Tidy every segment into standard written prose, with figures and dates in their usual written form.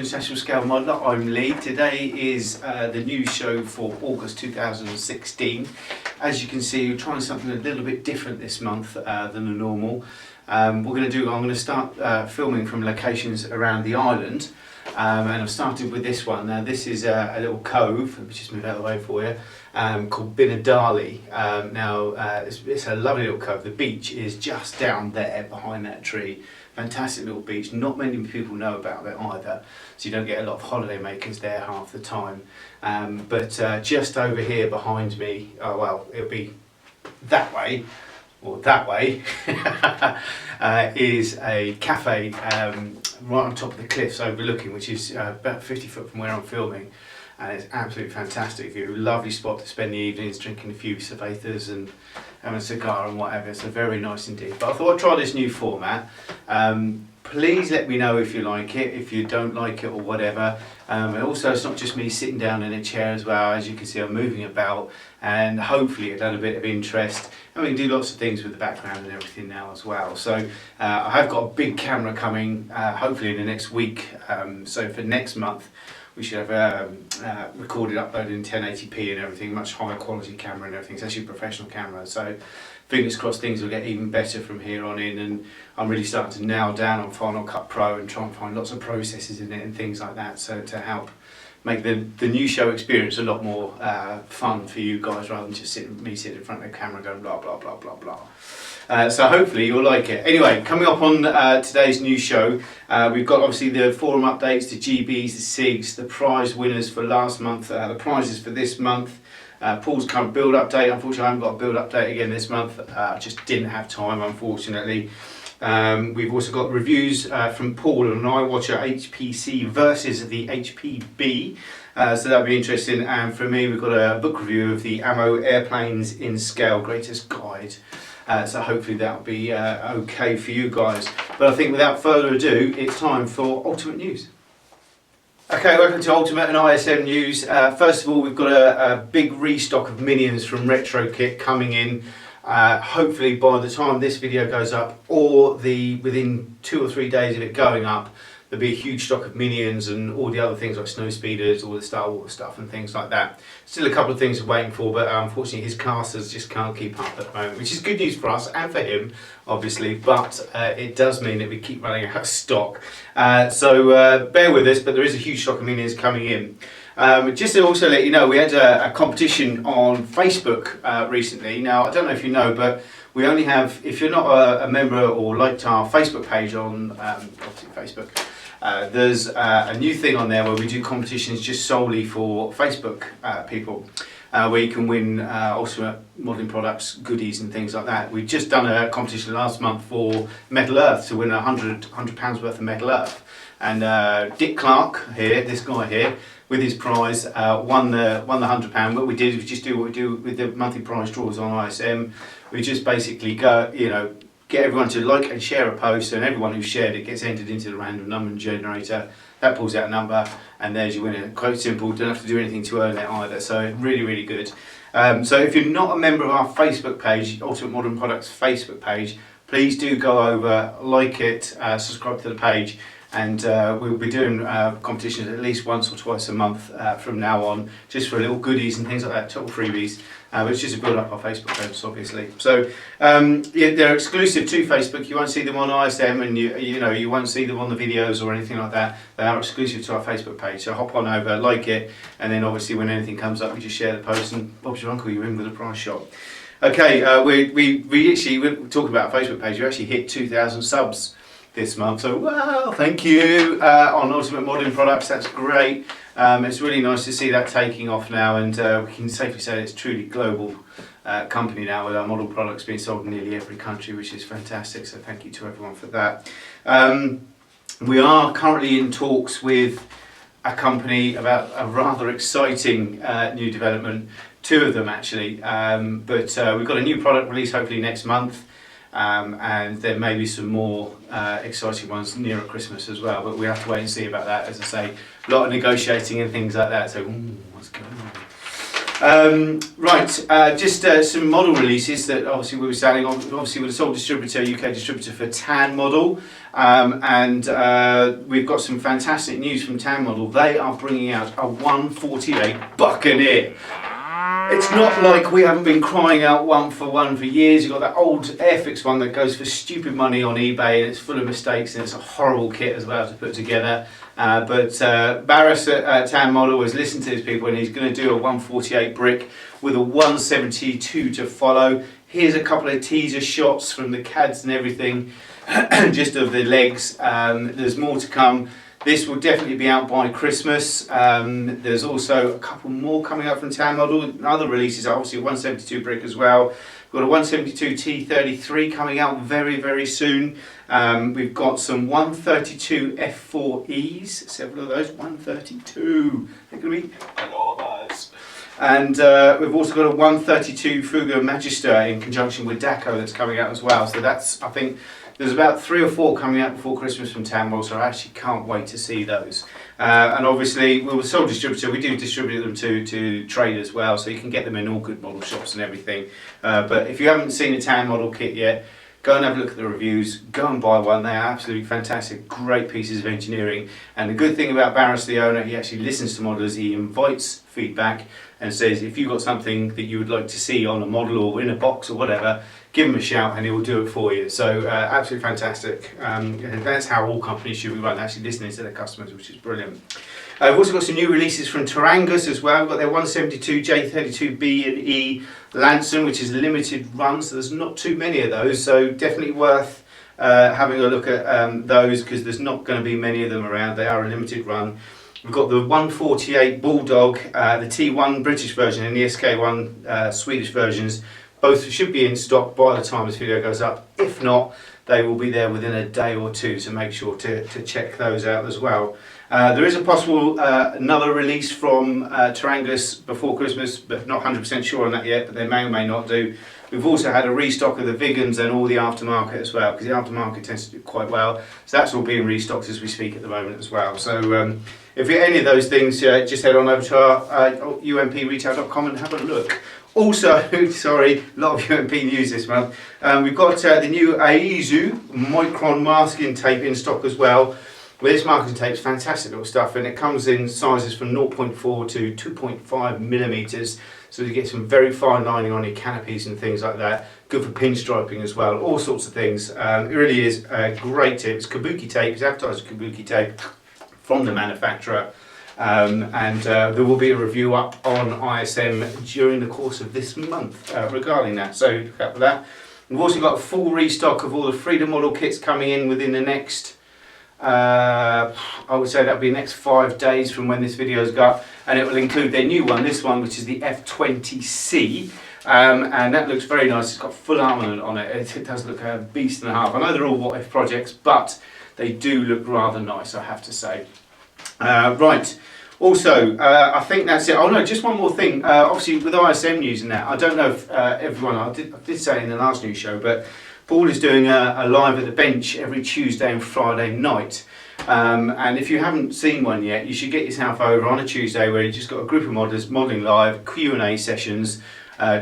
International Scale Modeler. I'm Lee. Today is the news show for August 2016. As you can see, we're trying something a little bit different this month than the normal. I'm going to start filming from locations around the island, and I've started with this one. Now this is a little cove, let me just move out of the way for you, called Binadali. It's a lovely little cove. The beach is just down there behind that tree. Fantastic little beach. Not many people know about it either, so you don't get a lot of holiday makers there half the time. But just over here behind me, well, it'll be that way, or that way, is a cafe right on top of the cliffs overlooking, which is about 50 foot from where I'm filming, and it's absolutely fantastic view. Lovely spot to spend the evenings drinking a few cervezas and having a cigar and whatever. So very nice indeed. But I thought I'd try this new format. Please let me know if you like it, if you don't like it or whatever. And also it's not just me sitting down in a chair as well. As you can see, I'm moving about, and hopefully it's had a bit of interest. And we can do lots of things with the background and everything now as well. So I have got a big camera coming hopefully in the next week. So for next month we should have recorded, uploaded in 1080p and everything, much higher quality camera and everything. It's actually a professional camera, so fingers crossed things will get even better from here on in. And I'm really starting to nail down on Final Cut Pro and try and find lots of processes in it and things like that, so to help make the new show experience a lot more fun for you guys, rather than just me sitting in front of the camera going blah blah blah blah blah. So hopefully you'll like it. Anyway, coming up on today's new show, we've got obviously the forum updates, the GBs, the SiGs, the prize winners for last month, the prizes for this month, Paul's current build update. Unfortunately I haven't got a build update again this month, I just didn't have time unfortunately. We've also got reviews from Paul on an Iwata HPC versus the HPB, so that'll be interesting. And for me, we've got a book review of the Ammo Airplanes in Scale Greatest Guide. So hopefully that'll be okay for you guys. But I think without further ado, it's time for Ultimate News. Okay, welcome to Ultimate and ISM News. First of all, we've got a big restock of minions from Retro Kit coming in. Hopefully by the time this video goes up, or within 2 or 3 days of it going up, there'll be a huge stock of minions and all the other things like snow speeders, all the Star Wars stuff and things like that. Still a couple of things we're waiting for, but unfortunately his casters just can't keep up at the moment, which is good news for us and for him obviously, but it does mean that we keep running out of stock. So bear with us, but there is a huge stock of minions coming in. Just to also let you know, we had a competition on Facebook recently. Now, I don't know if you know, but we only have, if you're not a member or liked our Facebook page on obviously Facebook, there's a new thing on there where we do competitions just solely for Facebook people, where you can win Ultimate Modelling Products, goodies and things like that. We've just done a competition last month for Metal Earth to win £100 worth of Metal Earth. And Dick Clark here, this guy here, with his prize, won the £100. What we did was just do what we do with the monthly prize draws on ISM. We just basically go, get everyone to like and share a post, and everyone who shared it gets entered into the random number generator. That pulls out a number, and there's your winner. Quite simple, don't have to do anything to earn it either, so really, really good. So if you're not a member of our Facebook page, Ultimate Modern Products Facebook page, please do go over, like it, subscribe to the page, and we'll be doing competitions at least once or twice a month from now on, just for little goodies and things like that, total freebies. But it's just to build up our Facebook pages, obviously. So yeah, they're exclusive to Facebook. You won't see them on ISM, and you won't see them on the videos or anything like that. They are exclusive to our Facebook page. So hop on over, like it, and then obviously when anything comes up, we just share the post, and Bob's your uncle, you're in with a prize shot. Okay, we're talking about our Facebook page. We actually hit 2,000 subs this month, so wow, thank you on Ultimate Modelling Products. That's great. It's really nice to see that taking off now, and we can safely say it's truly global company now, with our model products being sold in nearly every country, which is fantastic. So thank you to everyone for that. We are currently in talks with a company about a rather exciting new development, 2 of them actually, but we've got a new product release hopefully next month. And there may be some more exciting ones nearer Christmas as well, but we have to wait and see about that. As I say, a lot of negotiating and things like that, so what's going on? Just some model releases that obviously we were selling. Obviously, we're the sole distributor, UK distributor for Tan Model, we've got some fantastic news from Tan Model. They are bringing out a 148 Buccaneer. It's not like we haven't been crying out one for years. You've got that old Airfix one that goes for stupid money on eBay, and it's full of mistakes, and it's a horrible kit as well to put together. Barris at Tan Model has listened to these people, and he's going to do a 148 brick with a 172 to follow. Here's a couple of teaser shots from the CADs and everything, just of the legs. There's more to come. This will definitely be out by Christmas. There's also a couple more coming up from Tan Model. Other releases are obviously a 172 brick as well. We've got a 172 T33 coming out very, very soon. We've got some 132 F4Es, several of those, 132. They're going to be a lot of those. And we've also got a 132 Fuga Magister in conjunction with Daco that's coming out as well. So that's, I think, there's about 3 or 4 coming out before Christmas from Tan Model, so I actually can't wait to see those. And obviously, we're the sole distributor. We do distribute them to trade as well, so you can get them in all good model shops and everything. But if you haven't seen a Tan Model kit yet, go and have a look at the reviews. Go and buy one. They are absolutely fantastic, great pieces of engineering. And the good thing about Barris, the owner, he actually listens to modelers. He invites feedback and says, if you've got something that you would like to see on a model or in a box or whatever, give him a shout and he will do it for you. So absolutely fantastic. That's how all companies should be run, actually listening to their customers, which is brilliant. We've also got some new releases from Tarangus as well. We've got their 172 J32B and E Lanson, which is limited run, so there's not too many of those, so definitely worth having a look at those, because there's not going to be many of them around. They are a limited run. We've got the 148 Bulldog, the T1 British version and the SK1 Swedish versions. Both should be in stock by the time this video goes up. If not, they will be there within a day or two, so make sure to check those out as well. There is a possible another release from Tarangus before Christmas, but not 100% sure on that yet, but they may or may not do. We've also had a restock of the Vigans and all the aftermarket as well, because the aftermarket tends to do quite well. So that's all being restocked as we speak at the moment as well. So if you're any of those things, just head on over to our umpretail.com and have a look. Also, sorry, a lot of UMP news this month. We've got the new Aizu Micron masking tape in stock as well. Well, this masking tape is fantastic little stuff, and it comes in sizes from 0.4 to 2.5 millimeters. So you get some very fine lining on your canopies and things like that. Good for pinstriping as well, all sorts of things. It really is a great tip. It's kabuki tape, it's advertised as kabuki tape from the manufacturer. There will be a review up on ISM during the course of this month regarding that, so look out for that. We've also got a full restock of all the Freedom model kits coming in within the next, I would say that'll be the next 5 days from when this video's got, and it will include their new one, this one, which is the F20C, and that looks very nice. It's got full armament on it. It does look a beast and a half. I know they're all what if projects, but they do look rather nice, I have to say. Right. Also, I think that's it. Oh no, just one more thing. Obviously, with ISM news and that, I don't know if everyone, I did say it in the last news show, but Paul is doing a live at the bench every Tuesday and Friday night. And if you haven't seen one yet, you should get yourself over on a Tuesday where you've just got a group of modelers modelling live, Q&A sessions.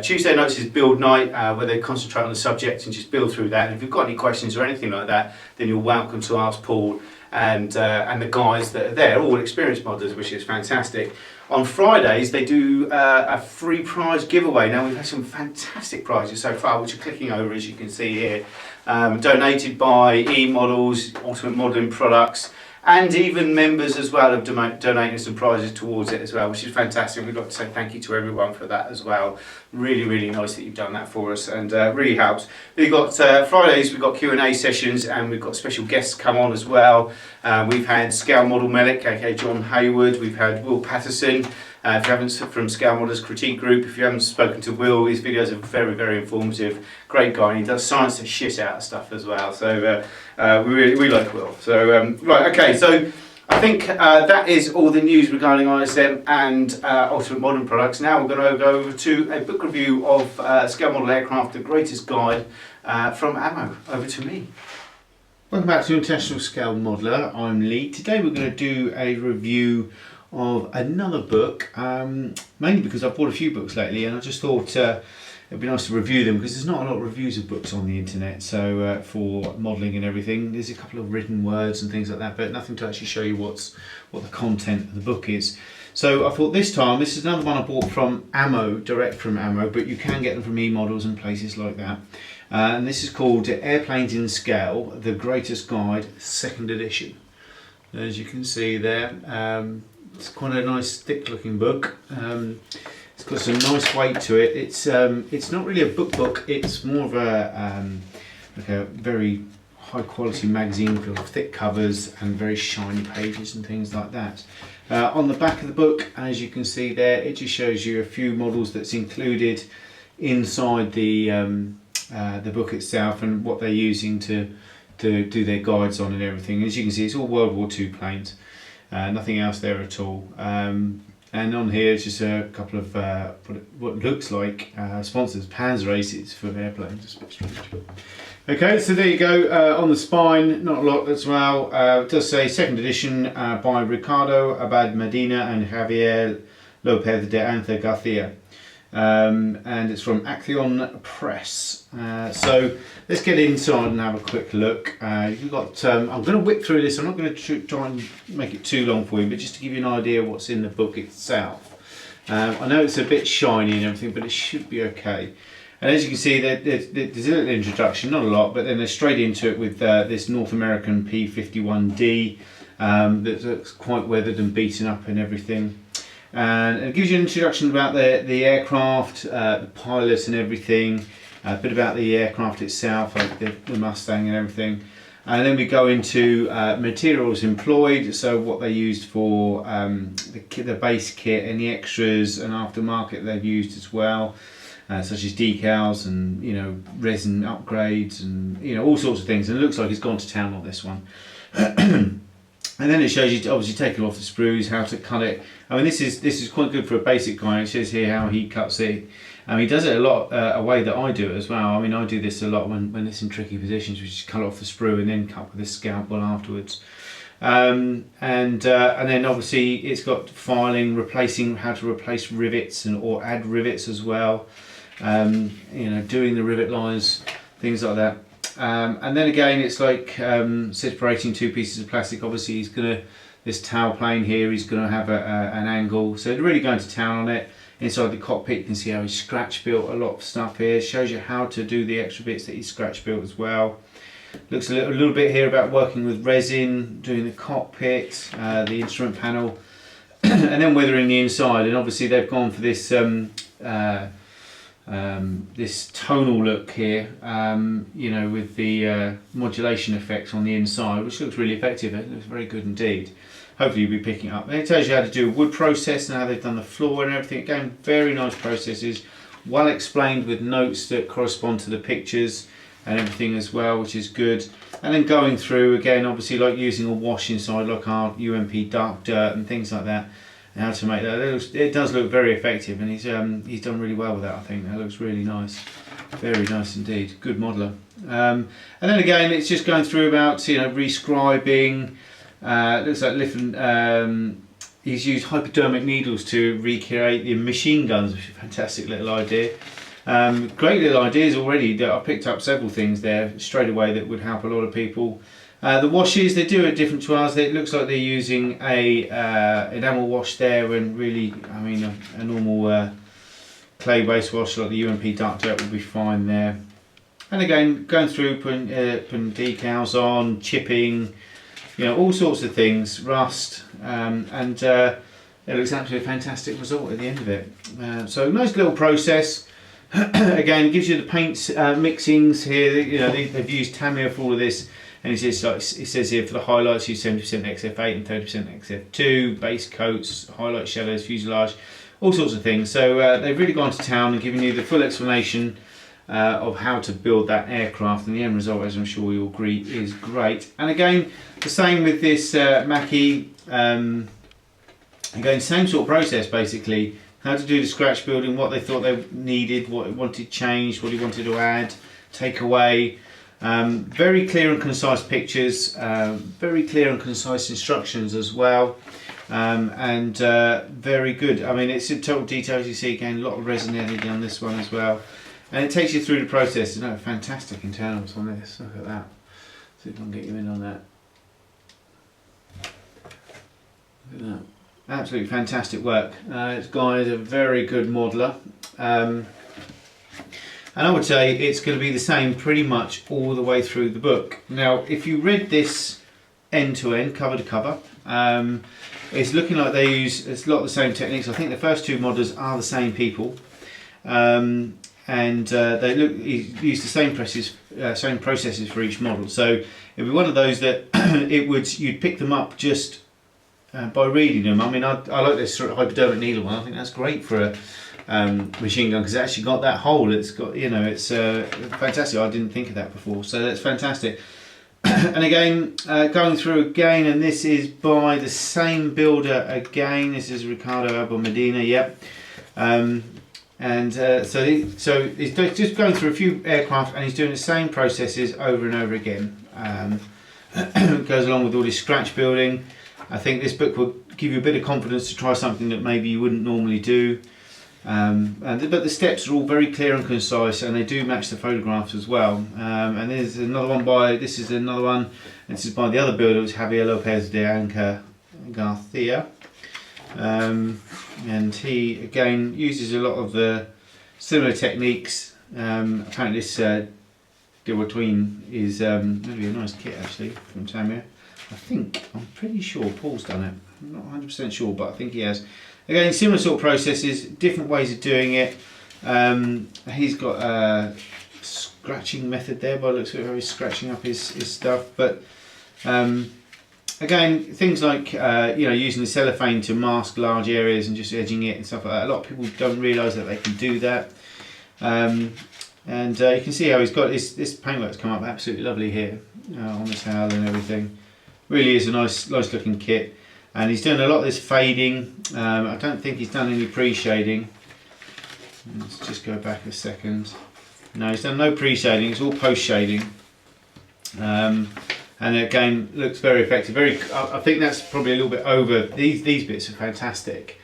Tuesday nights is build night, where they concentrate on the subject and just build through that. And if you've got any questions or anything like that, then you're welcome to ask Paul and the guys that are there, all experienced modelers, which is fantastic. On Fridays they do a free prize giveaway. Now we've had some fantastic prizes so far, which are clicking over as you can see here, donated by E-Models, Ultimate Modelling Products, and even members as well have donated some prizes towards it as well, which is fantastic. We'd like to say thank you to everyone for that as well. Really, really nice that you've done that for us, and really helps. We've got Fridays, we've got Q&A sessions, and we've got special guests come on as well. We've had Scale Model Medic, aka John Hayward. We've had Will Patterson. If you haven't, from Scale Models Critique Group, if you haven't spoken to Will, his videos are very, very informative. Great guy, and he does science the shit out of stuff as well. So we like Will. So right, okay. So I think that is all the news regarding ISM and Ultimate Modern Products. Now we're going to go over to a book review of Scale Model Aircraft, the Greatest Guide from Ammo. Over to me. Welcome back to International Scale Modeler. I'm Lee. Today we're going to do a review of another book, mainly because I've bought a few books lately and I just thought it'd be nice to review them, because there's not a lot of reviews of books on the internet. So for modelling and everything, there's a couple of written words and things like that, but nothing to actually show you what the content of the book is. So I thought this time, this is another one I bought from Ammo, direct from Ammo, but you can get them from eModels and places like that. And this is called Airplanes in Scale, The Greatest Guide, 2nd edition. As you can see there, it's quite a nice thick looking book. It's got some nice weight to it. It's not really a book, it's more of like a very high quality magazine full of thick covers and very shiny pages and things like that. On the back of the book, as you can see there, it just shows you a few models that's included inside the book itself and what they're using to do their guides on and everything. As you can see, it's all World War II planes, nothing else there at all. And on here it's just a couple of what looks like sponsors, Panzer Aces for airplanes. It's a bit strange. Okay, so there you go. On the spine, not a lot as well. It does say 2nd edition by Ricardo Abad Medina and Javier Lopez de Antha Garcia. And it's from Action Press. So let's get inside and have a quick look. You've got. I'm going to whip through this. I'm not going to try and make it too long for you, but just to give you an idea of what's in the book itself. I know it's a bit shiny and everything, but it should be okay. And as you can see, there's a little introduction, not a lot, but then they're straight into it with this North American P-51D that looks quite weathered and beaten up and everything. And it gives you an introduction about the aircraft, the pilots and everything, a bit about the aircraft itself, like the Mustang and everything. And then we go into materials employed, so what they used for the base kit, any extras and aftermarket they've used as well. Such as decals and resin upgrades and all sorts of things, and it looks like it's gone to town on this one. And then it shows you obviously taking off the sprues, how to cut it. I mean, this is quite good for a basic guy. It shows here how he cuts it. He does it a lot a way that I do it as well. I mean, I do this a lot when it's in tricky positions, which is cut off the sprue and then cut with a scalpel afterwards. And then obviously it's got filing, how to replace rivets or add rivets as well. Doing the rivet lines, things like that. And then again, it's like separating two pieces of plastic. Obviously, this tail plane here, he's going to have an angle. So really going to town on it. Inside the cockpit, you can see how he's scratch built a lot of stuff here. Shows you how to do the extra bits that he's scratch built as well. Looks a little bit here about working with resin, doing the cockpit, the instrument panel, and then weathering the inside. And obviously, they've gone for this. This tonal look here, with the modulation effects on the inside, which looks really effective. It looks very good indeed. Hopefully you'll be picking it up. Then it tells you how to do a wood process and how they've done the floor and everything. Again, very nice processes, well explained with notes that correspond to the pictures and everything as well, which is good. And then going through again, obviously like using a wash inside, like our UMP dark dirt and things like that. How to make that. It does look very effective, and he's done really well with that. I think that looks really nice, very nice indeed. Good modeler. And then again, it's just going through about rescribing. Looks like he's used hypodermic needles to recreate the machine guns, which is a fantastic little idea. Great little ideas already. That I picked up several things there straight away that would help a lot of people. The washes, they do it different to ours. It looks like they're using a enamel wash there, and really, I mean, a normal clay-based wash like the UMP Dark Dirt will be fine there. And again, going through putting decals on, chipping, all sorts of things, rust, and it looks absolutely a fantastic result at the end of it. So nice little process. Again, it gives you the paints mixings here. They've used Tamiya for all of this. And it says here for the highlights, use 70% XF8 and 30% XF2, base coats, highlight shadows, fuselage, all sorts of things. So they've really gone to town and given you the full explanation of how to build that aircraft, and the end result, as I'm sure you'll agree, is great. And again, the same with this Mackie. Again, same sort of process basically. How to do the scratch building, what they thought they needed, what he wanted changed, what he wanted to add, take away. Very clear and concise pictures, very clear and concise instructions as well, and very good. I mean, it's in total detail, as you see. Again, a lot of resin LED on this one as well, and it takes you through the process. You know, fantastic internals on this. Look at that. See if I can get you in on that. Look at that. Absolutely fantastic work. This guy is a very good modeller. And I would say it's going to be the same pretty much all the way through the book. Now, if you read this end to end, cover to cover, it's looking like they use a lot of the same techniques. I think the first two modelers are the same people, and they use the same processes for each model. So it'd be one of those that you'd pick them up just by reading them. I mean, I like this sort of hypodermic needle one. I think that's great for a machine gun because it's actually got that hole. It's got, you know, it's fantastic. I didn't think of that before, so that's fantastic. And again, going through again, and this is by the same builder again. This is Ricardo Medina. Yep. So he's just going through a few aircraft, and he's doing the same processes over and over again. Goes along with all this scratch building. I think this book will give you a bit of confidence to try something that maybe you wouldn't normally do. But the steps are all very clear and concise, and they do match the photographs as well. And there's another one this is another one. This is by the other builder, it's Javier Lopez de Anca Garcia. And he again uses a lot of the similar techniques. Apparently this Diwatween is going to be a nice kit actually from Tamir. I'm pretty sure Paul's done it. I'm not 100% sure, but I think he has. Again, similar sort of processes, different ways of doing it. He's got a scratching method there by the looks of it, where he's scratching up his stuff. But again, things like using the cellophane to mask large areas and just edging it and stuff like that. A lot of people don't realise that they can do that. And you can see how he's got this paintwork's come up absolutely lovely here on the towel and everything. Really is a nice looking kit, and he's doing a lot of this fading. I don't think he's done any pre-shading. Let's just go back a second. No, he's done no pre-shading, it's all post-shading. And again, looks very effective. I think that's probably a little bit over. These bits are fantastic,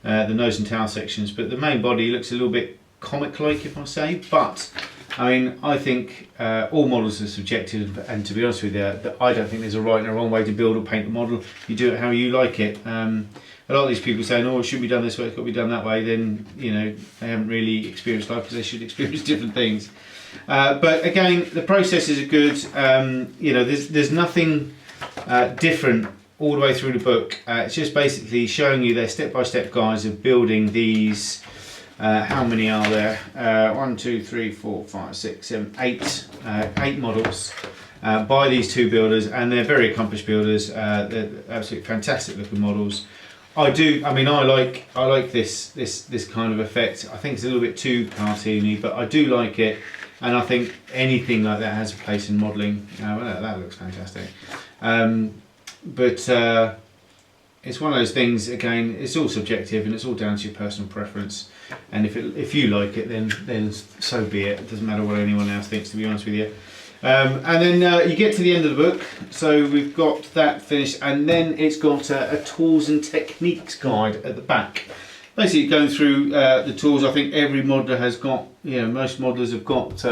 the nose and tail sections, but the main body looks a little bit comic-like, if I say. But I mean, I think all models are subjective, and to be honest with you, I don't think there's a right and a wrong way to build or paint a model. You do it how you like it. A lot of these people saying, "Oh, it should be done this way, it's got to be done that way," then you know they haven't really experienced life, because they should experience different things. But again, the processes are good. There's nothing different all the way through the book. It's just basically showing you their step-by-step guides of building these. How many are there? 1, 2, 3, 4, 5, 6, 7, 8. 8 models by these two builders, and they're very accomplished builders. They're absolutely fantastic looking models. I like this kind of effect. I think it's a little bit too cartoony, but I do like it, and I think anything like that has a place in modelling. That looks fantastic. But it's one of those things. Again, it's all subjective, and it's all down to your personal preference. And if you like it, then so be it. It doesn't matter what anyone else thinks, to be honest with you. And then you get to the end of the book, so we've got that finished, and then it's got a tools and techniques guide at the back. Basically going through the tools. I think every modeler has got, most modelers have got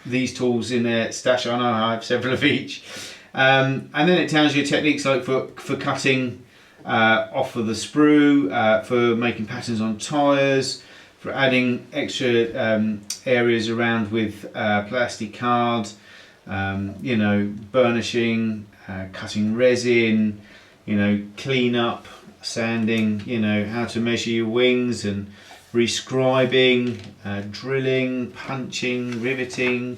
these tools in their stash. I know I have several of each. And then it tells you techniques like for cutting off of the sprue, for making patterns on tyres, for adding extra areas around with plastic card, burnishing, cutting resin, clean up, sanding, how to measure your wings, and rescribing, drilling, punching, riveting,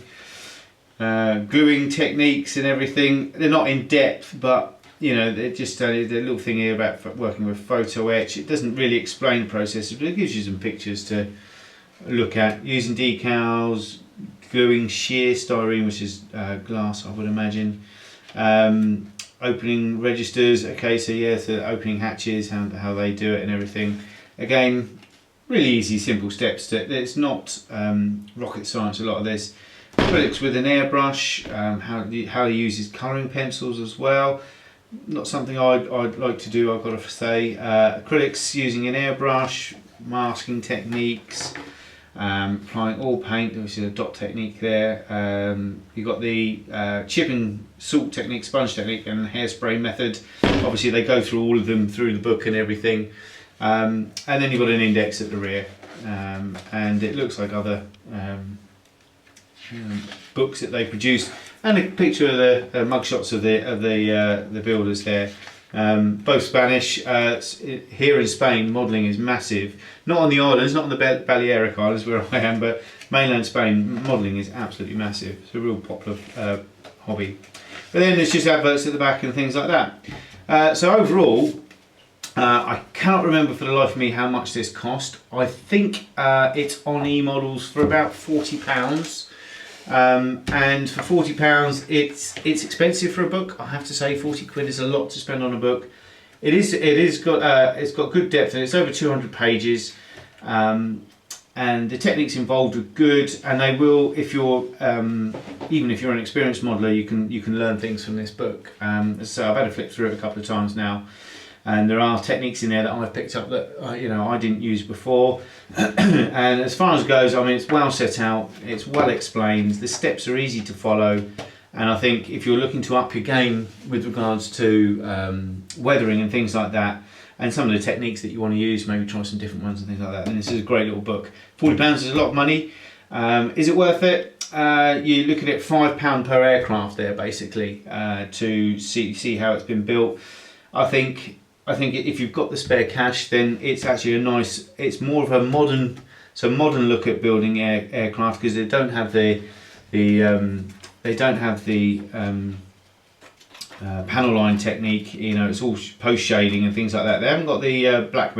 gluing techniques and everything. They're not in depth, but they just tell you the little thing here about working with photo etch. It doesn't really explain the process, but it gives you some pictures to look at. Using decals, gluing sheer styrene, which is glass, I would imagine. Opening registers. Okay, so opening hatches, how they do it and everything. Again, really easy, simple steps. It's not rocket science, a lot of this. acrylics with an airbrush, how he uses colouring pencils as well. Not something I'd like to do, I've got to say. Acrylics using an airbrush, masking techniques, applying oil paint, which is a dot technique there. You've got the chipping salt technique, sponge technique, and hairspray method. Obviously they go through all of them through the book and everything. And then you've got an index at the rear. And it looks like other books that they produce, and a picture of the mugshots of the builders there. Both Spanish. Here in Spain, modelling is massive. Not on the islands, not on the Balearic Islands where I am, but mainland Spain, modelling is absolutely massive. It's a real popular hobby. But then there's just adverts at the back and things like that. So overall, I cannot remember for the life of me how much this cost. I think it's on eModels for about £40. And for £40, it's expensive for a book. I have to say, 40 quid is a lot to spend on a book. It's got good depth, and it's over 200 pages. And the techniques involved are good, and they will, if you're even if you're an experienced modeller, you can learn things from this book. So I've had to flip through it a couple of times now. And there are techniques in there that I've picked up that I didn't use before. And as far as it goes, I mean, it's well set out, it's well explained, the steps are easy to follow, and I think if you're looking to up your game with regards to weathering and things like that, and some of the techniques that you want to use, maybe try some different ones and things like that, then this is a great little book. £40 is a lot of money. Is it worth it? You're looking at £5 per aircraft there, basically, to see how it's been built. I think if you've got the spare cash, then it's actually it's more of a modern look at building aircraft, because they don't have the panel line technique. It's all post shading and things like that. They haven't got the black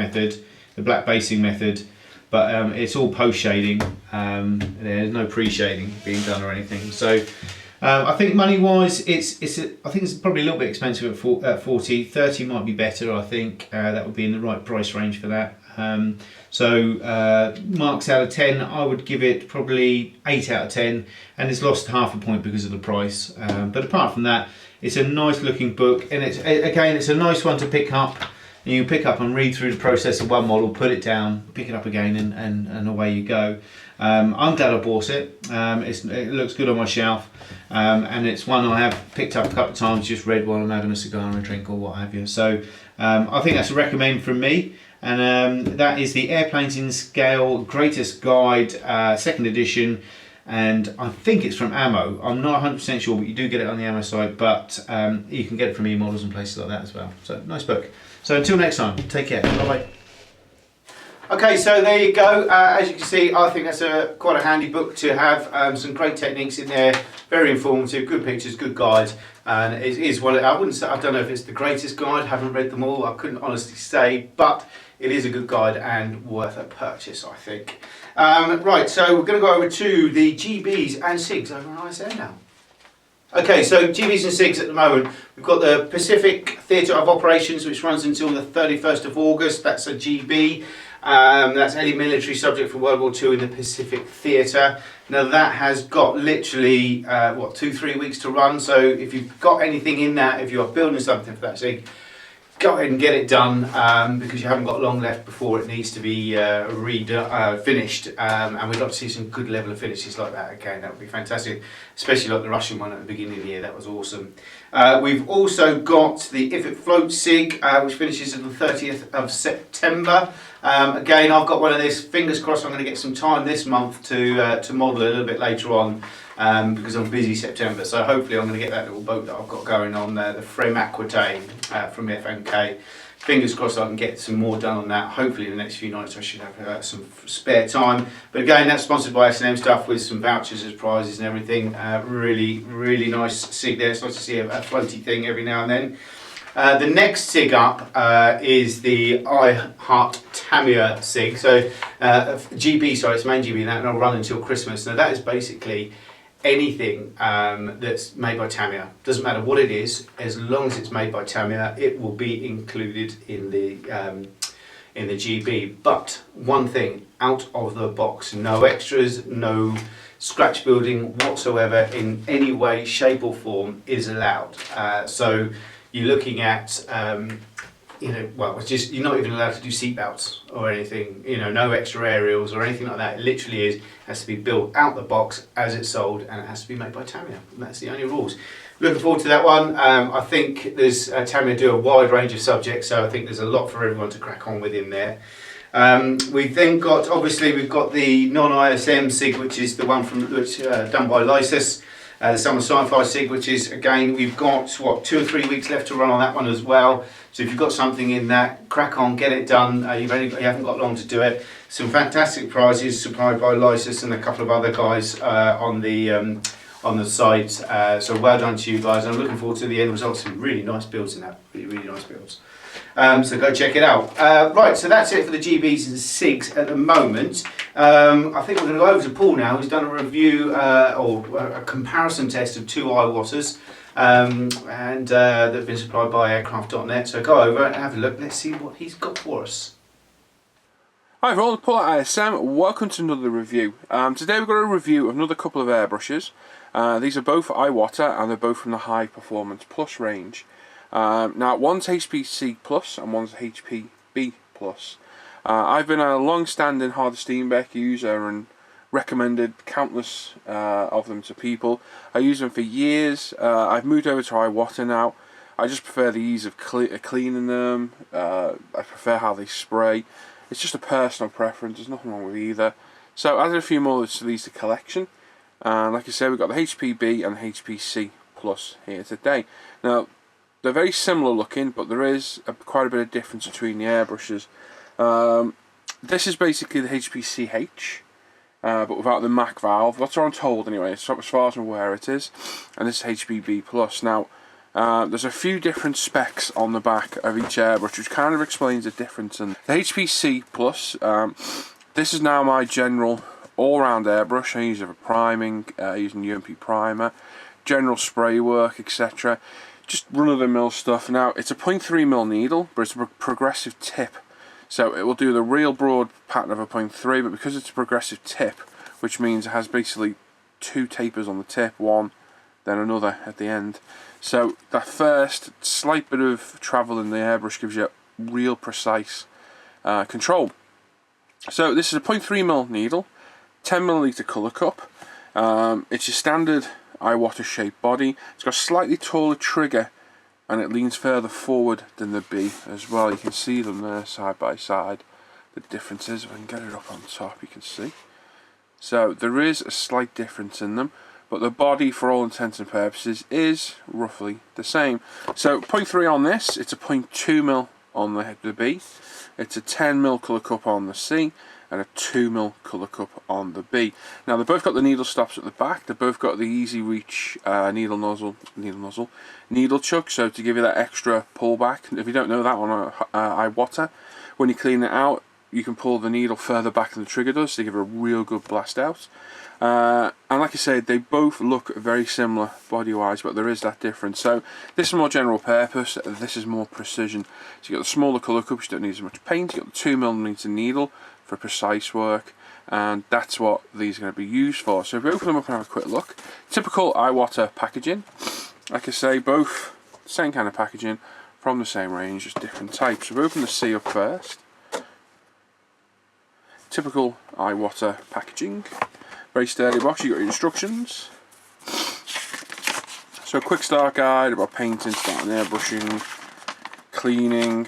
basing method, but it's all post shading. There's no pre shading being done or anything. So. I think money wise, I think it's probably a little bit expensive at 40. 30 might be better. I think that would be in the right price range for that. So marks out of 10, I would give it probably 8 out of 10, and it's lost half a point because of the price. But apart from that, it's a nice looking book, and it's a nice one to pick up. And you pick up and read through the process of one model, put it down, pick it up again, and away you go. I'm glad I bought it. It looks good on my shelf, and it's one I have picked up a couple of times, just read while I'm having a cigar and a drink or what have you. So I think that's a recommend from me, and that is the Airplanes in Scale Greatest Guide, 2nd edition, and I think it's from Ammo. I'm not 100% sure, but you do get it on the Ammo site, but you can get it from eModels and places like that as well. So nice book. So until next time, take care. Bye bye. Okay, so there you go. As you can see, I think that's quite a handy book to have. Some great techniques in there, very informative, good pictures, good guide, and it is one. I don't know if it's the greatest guide. Haven't read them all. I couldn't honestly say, but it is a good guide and worth a purchase, I think. Right, so we're going to go over to the GBs and SiGs over on ISM now. Okay, so GBs and SiGs at the moment, we've got the Pacific Theatre of Operations, which runs until the 31st of August. That's a GB. That's any military subject from World War II in the Pacific Theatre. Now that has got literally, 2-3 weeks to run. So if you've got anything in that, if you're building something for that SiG, go ahead and get it done, because you haven't got long left before it needs to be finished, and we'd like to see some good level of finishes like that again. That would be fantastic, especially like the Russian one at the beginning of the year. That was awesome. We've also got the If It Floats SiG, which finishes on the 30th of September. Again, I've got one of this. Fingers crossed I'm going to get some time this month to model a little bit later on, because I'm busy September. So hopefully I'm going to get that little boat that I've got going on there, the Frem Aquitaine from FMK. Fingers crossed I can get some more done on that. Hopefully in the next few nights I should have some spare time. But again, that's sponsored by S&M stuff with some vouchers as prizes and everything. Really, really nice SiG there. It's nice to see a floaty thing every now and then. The next SiG up is the I Heart Tamiya SiG. So GB, sorry, it's main GB, and that'll run until Christmas. Now that is basically anything that's made by Tamiya. Doesn't matter what it is, as long as it's made by Tamiya, it will be included in in the GB. But one thing, out of the box, no extras, no scratch building whatsoever in any way, shape or form is allowed. So you're looking at, well, it's just, you're not even allowed to do seat belts or anything, no extra aerials or anything like that. It literally has to be built out the box as it's sold, and it has to be made by Tamiya. And that's the only rules. Looking forward to that one. I think there's Tamiya do a wide range of subjects, so I think there's a lot for everyone to crack on with in there. We've then got, obviously, we've got the non-ISM SIG, which is the one done by Lysis. The Summer Sci-Fi SIG, which is, again, we've got, 2 or 3 weeks left to run on that one as well. So if you've got something in that, crack on, get it done. You haven't got long to do it. Some fantastic prizes supplied by Lysis and a couple of other guys on the site. So well done to you guys. I'm looking forward to the end results. Some really nice builds in that. Really, really nice builds. So go check it out. Right, so that's it for the GBs and SiGs at the moment. I think we're going to go over to Paul now, who's done a review or a comparison test of 2 Iwatas, and they've been supplied by aircraft.net. So go over and have a look. Let's see what he's got for us. Hi everyone, Paul at ISM. Welcome to another review. Today we've got a review of another couple of airbrushes. These are both Iwata and they're both from the High Performance Plus range. Now one's HPC Plus and one's HPB Plus. I've been a long-standing Harder Steenbeck user and recommended countless of them to people. I use them for years. I've moved over to Iwata now. I just prefer the ease of cleaning them. I prefer how they spray. It's just a personal preference, there's nothing wrong with either. So I added a few more to these to collection. And like I said, we've got the HPB and the HPC Plus here today. Now, they're very similar looking, but there is quite a bit of difference between the airbrushes. This is basically the HPCH, but without the MAC valve. That's what I'm told anyway, so as far as I'm aware it is. And this is HPB Plus. Now, there's a few different specs on the back of each airbrush, which kind of explains the difference. And the HPC Plus, this is now my general all-round airbrush. I use it for priming, using UMP primer, general spray work, etc. Just run-of-the-mill stuff. Now, it's a 0.3mm needle, but it's a progressive tip. So it will do the real broad pattern of a 0.3, but because it's a progressive tip, which means it has basically 2 tapers on the tip, one, then another at the end. So that first slight bit of travel in the airbrush gives you real precise control. So this is a 0.3mm needle, 10ml colour cup. It's your standard Iwata shaped body. It's got a slightly taller trigger and it leans further forward than the B as well. You can see them there side by side. The differences, if I can get it up on top, you can see. So there is a slight difference in them, but the body for all intents and purposes is roughly the same. So 0.3 on this, it's a 0.2mm on the B, it's a 10mm colour cup on the C, and a 2mm colour cup on the B. Now they've both got the needle stops at the back, they've both got the easy reach needle chuck, so to give you that extra pull back. If you don't know that on Iwata, when you clean it out, you can pull the needle further back than the trigger does to give it a real good blast out. And like I said, they both look very similar body wise, but there is that difference. So this is more general purpose, this is more precision. So you got the smaller colour cups, you don't need as much paint, you got the 2mm needle for precise work, and that's what these are going to be used for. So if we open them up and have a quick look, typical Iwata packaging. Like I say, both same kind of packaging from the same range, just different types. So we open the C up first. Typical Iwata packaging. Very sturdy box, you got your instructions. So a quick start guide about painting, starting airbrushing, cleaning,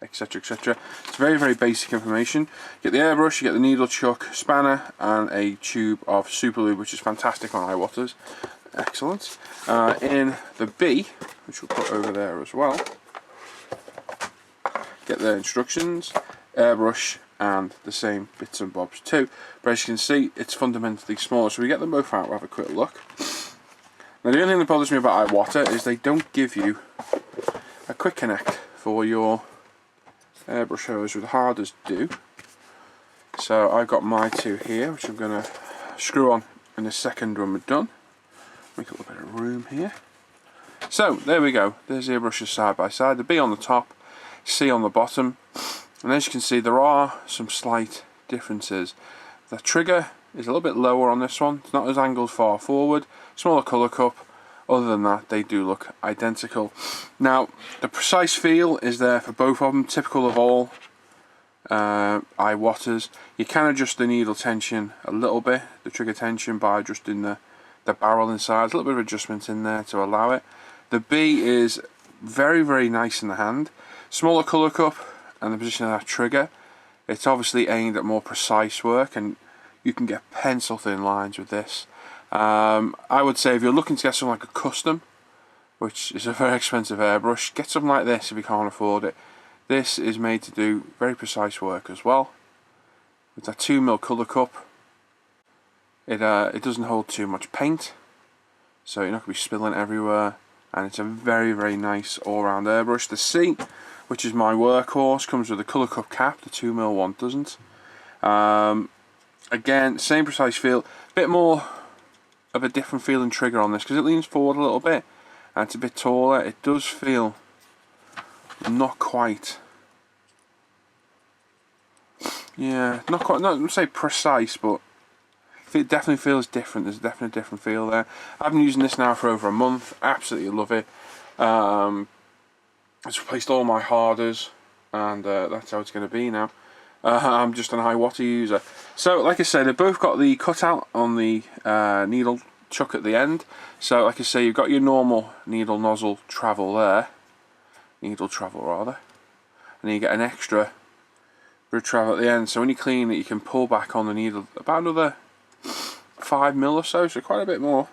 etc, etc. It's very, very basic information. You get the airbrush, you get the needle chuck, spanner, and a tube of super lube, which is fantastic on Iwatas. Excellent. In the B, which we'll put over there as well, get the instructions, airbrush, and the same bits and bobs too. But as you can see, it's fundamentally smaller. So we get them both out, we'll have a quick look. Now the only thing that bothers me about Iwata is they don't give you a quick connect for your airbrush hose, with the Harders do. So I've got my two here, which I'm going to screw on in a second when we're done. Make a little bit of room here. So there we go, there's the airbrushes side by side, the B on the top, C on the bottom. And as you can see, there are some slight differences. The trigger is a little bit lower on this one. It's not as angled far forward. Smaller colour cup. Other than that, they do look identical. Now, the precise feel is there for both of them, typical of all Iwatas. You can adjust the needle tension a little bit, the trigger tension, by adjusting the barrel inside. There's a little bit of adjustment in there to allow it. The B is very, very nice in the hand. Smaller colour cup and the position of that trigger. It's obviously aimed at more precise work, and you can get pencil thin lines with this. I would say if you're looking to get something like a custom, which is a very expensive airbrush, get something like this if you can't afford it. This is made to do very precise work as well. With that 2mm colour cup, it doesn't hold too much paint, so you're not going to be spilling everywhere, and it's a very, very nice all-round airbrush. The C, which is my workhorse, comes with a colour cup cap. The 2mm one doesn't. Again, same precise feel, bit more of a different feeling trigger on this because it leans forward a little bit and it's a bit taller. It does feel not quite, not to say precise, but it definitely feels different. There's definitely a different feel there. I've been using this now for over a month. Absolutely love it. It's replaced all my harders, and that's how it's going to be now. I'm just an Iwata user. So, like I said, they've both got the cutout on the needle chuck at the end. So, like I say, you've got your normal needle nozzle travel there. Needle travel, rather. And then you get an extra bit of travel at the end. So, when you clean it, you can pull back on the needle about another 5mm or so, so quite a bit more.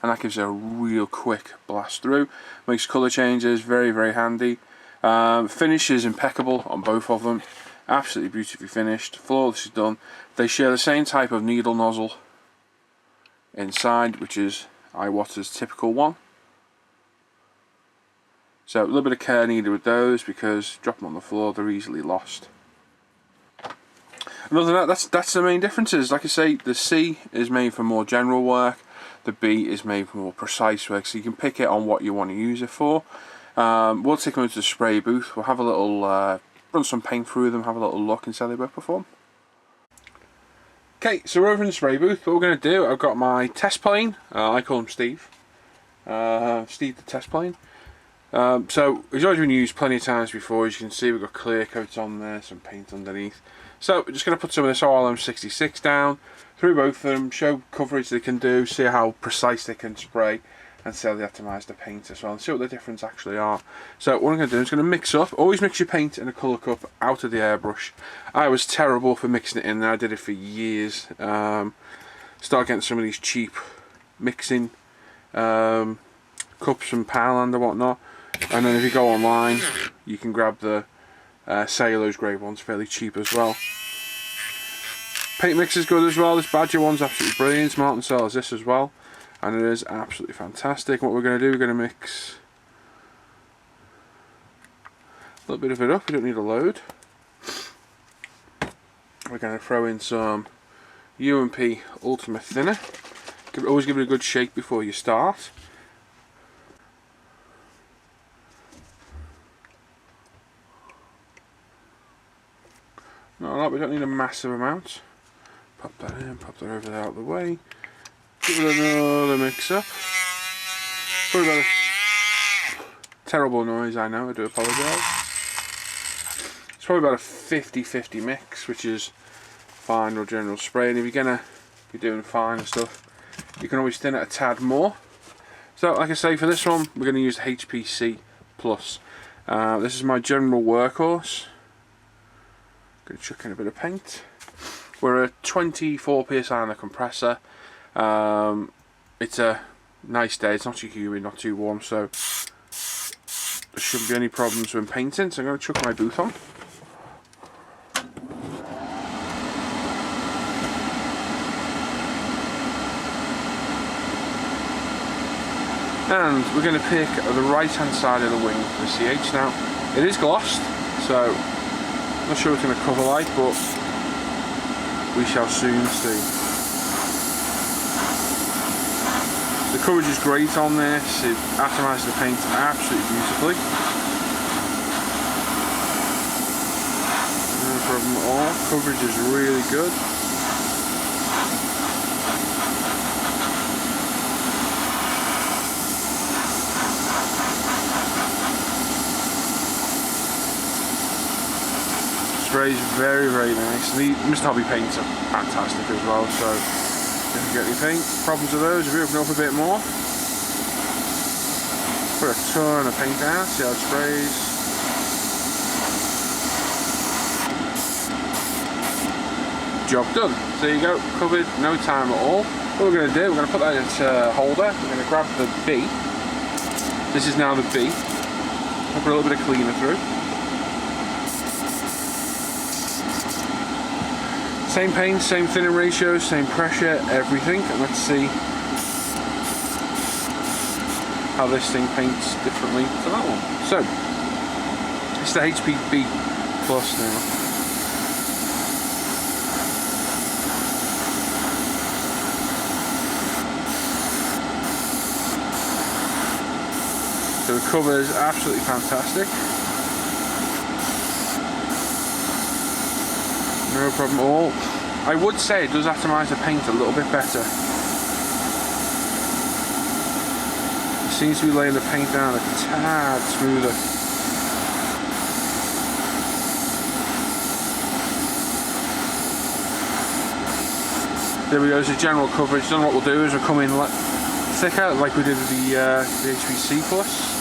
And that gives you a real quick blast through. Makes colour changes very, very handy. Finish is impeccable on both of them. Absolutely beautifully finished. Flawlessly done. They share the same type of needle nozzle inside, which is Iwata's typical one. So a little bit of care needed with those, because drop them on the floor, they're easily lost. And other than that, that's the main differences. Like I say, the C is made for more general work. The B is made for more precise work, so you can pick it on what you want to use it for. We'll take them into the spray booth. We'll have a little run some paint through them, have a little look and see how they both perform. Okay, so we're over in the spray booth. What we're going to do, I've got my test plane. I call him Steve. Steve the test plane. So he's already been used plenty of times before. As you can see, we've got clear coats on there, some paint underneath. So we're just going to put some of this ISM66 down through both of them, show coverage they can do, see how precise they can spray, and see how they atomise the paint as well, and see what the difference actually are. So what I'm going to do is going to mix up. Always mix your paint in a colour cup out of the airbrush. I was terrible for mixing it in there. I did it for years. Start getting some of these cheap mixing cups from Poundland and whatnot, and then if you go online, you can grab the cellulose grade ones fairly cheap as well. Paint mix is good as well. This Badger one's absolutely brilliant. Martin sells this as well, and it is absolutely fantastic. What we're going to do, we're going to mix a little bit of it up. We don't need a load. We're going to throw in some U&P Ultimate Thinner. Always give it a good shake before you start. Not a lot, we don't need a massive amount. Pop that in, pop that over there out of the way. Give it another mix up. Probably about a terrible noise, I know, I do apologise. It's probably about a 50-50 mix, which is fine or general spray. And if you're going to be doing fine and stuff, you can always thin it a tad more. So, like I say, for this one, we're going to use the HPC Plus. This is my general workhorse. Going to chuck in a bit of paint. We're at 24 psi on the compressor. It's a nice day, it's not too humid, not too warm, so there shouldn't be any problems when painting. So I'm going to chuck my boot on. And we're going to pick the right hand side of the wing for the CH. Now, it is glossed, so I'm not sure it's going to cover like, but we shall soon see. The coverage is great on this, it atomises the paint absolutely beautifully. problem at all. Coverage is really good. Sprays very, very nice. The Mr. Hobby paints are fantastic as well, so if you get any paint problems with those, if you open up a bit more, put a ton of paint down, see how it sprays. Job done. So there you go, covered, no time at all. What we're going to do, we're going to put that in its holder, we're going to grab the B. This is now the B. I'll put a little bit of cleaner through. Same paint, same thinning ratios, same pressure, everything. And let's see how this thing paints differently to that one. So, it's the HPB Plus now. So the cover is absolutely fantastic. No problem at all. I would say it does atomise the paint a little bit better. It seems to be laying the paint down a tad smoother. There we go, there's a general coverage. Then what we'll do is we'll come in thicker like we did with the HPC Plus.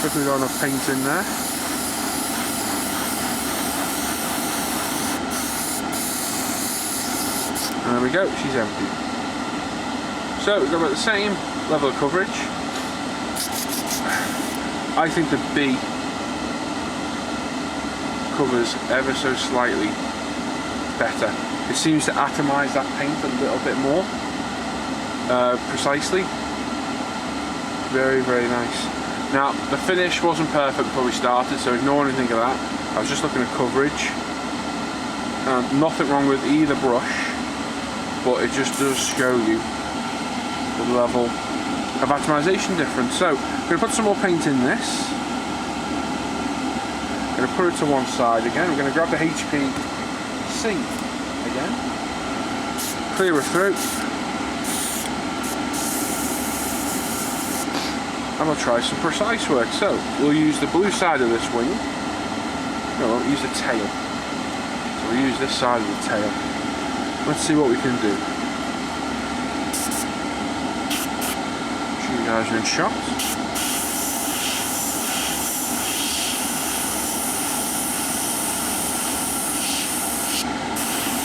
If we've got enough paint in there. And there we go, she's empty. So we've got about the same level of coverage. I think the B covers ever so slightly better. It seems to atomise that paint a little bit more precisely. Very, very nice. Now the finish wasn't perfect before we started, so ignore anything of that. I was just looking at coverage. Nothing wrong with either brush, but it just does show you the level of atomisation difference. So I'm going to put some more paint in this. I'm going to put it to one side again. We're going to grab the HPC again, clear it through, and we'll try some precise work. So we'll use the blue side of this wing. No, we'll use the tail. So we'll use this side of the tail. Let's see what we can do. You guys are in shot.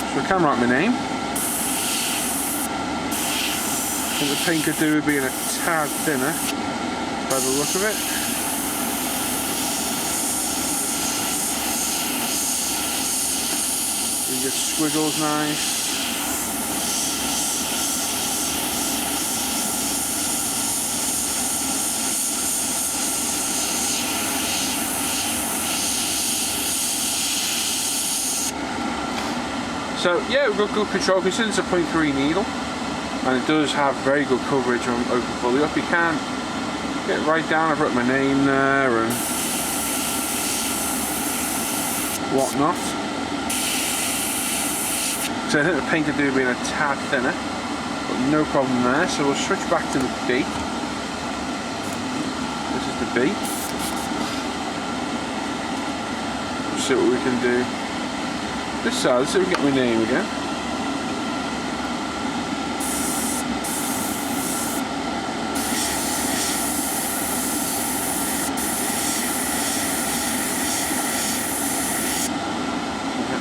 So I can write my name. I think the paint could do with being a tad thinner by the look of it. You get squiggles nice. So yeah, we've got good control. Consider it's a 0.3 needle, and it does have very good coverage on open fully up. You can get right down. I've written my name there and whatnot. So I think the paint could do being a tad thinner, but no problem there. So we'll switch back to the B. This is the B. We'll see what we can do. This side, let's see if we can get my name again.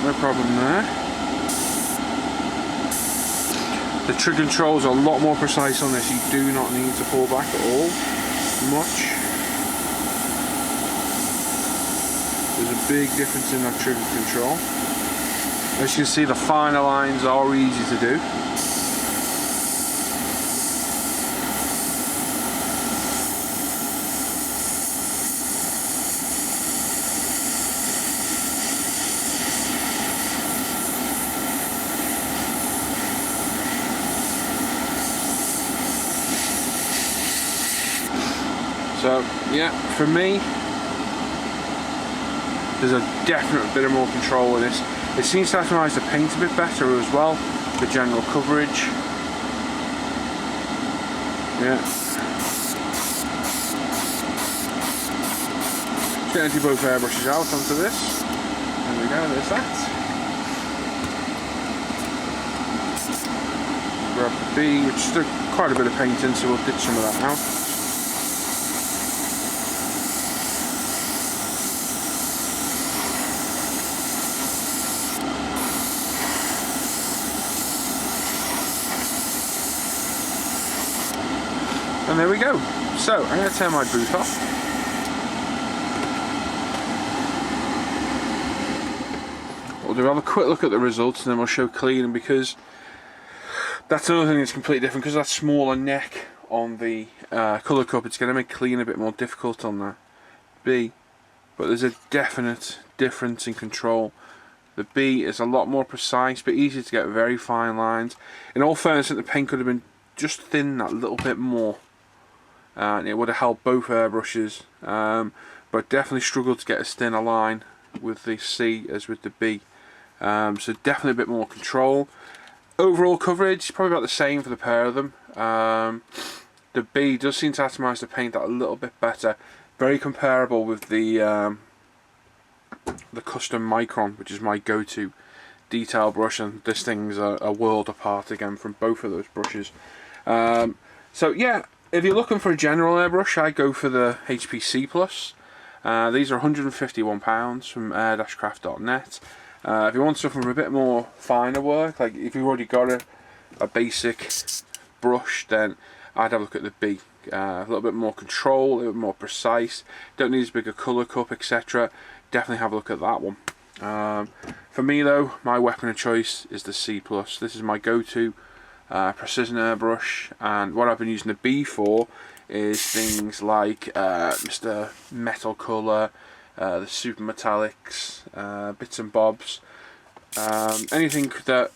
No problem there. The trigger controls are a lot more precise on this. You do not need to pull back at all much. There's a big difference in that trigger control. As you can see, the finer lines are easy to do. So yeah, for me, there's a definite bit of more control in this. It seems to atomise the paint a bit better as well, the general coverage. Yeah. Just going to do both airbrushes out onto this. There we go, there's that. Grab the B, which is quite a bit of paint in, so we'll ditch some of that out. And there we go. So I'm going to turn my boot off. We'll have a quick look at the results and then we'll show cleaning, because that's another thing that's completely different. Because that smaller neck on the colour cup, it's going to make cleaning a bit more difficult on that B. But there's a definite difference in control. The B is a lot more precise, but easy to get very fine lines. In all fairness, the paint could have been just thin that little bit more. And it would have helped both airbrushes, but definitely struggled to get as thin a line with the C as with the B. So definitely a bit more control. Overall coverage probably about the same for the pair of them. The B does seem to atomise the paint that a little bit better. Very comparable with the custom Micron, which is my go-to detail brush, and this thing's a world apart again from both of those brushes. So yeah. If you're looking for a general airbrush, I go for the HP C+. These are £151 from air-craft.net. If you want something for a bit more finer work, like if you've already got a basic brush, then I'd have a look at the B. A little bit more control, a little bit more precise, don't need as big a colour cup, etc. Definitely have a look at that one. For me though, my weapon of choice is the C+. This is my go-to precision airbrush, and what I've been using the B for is things like Mr. Metal Colour, the Super Metallics, bits and bobs, anything that,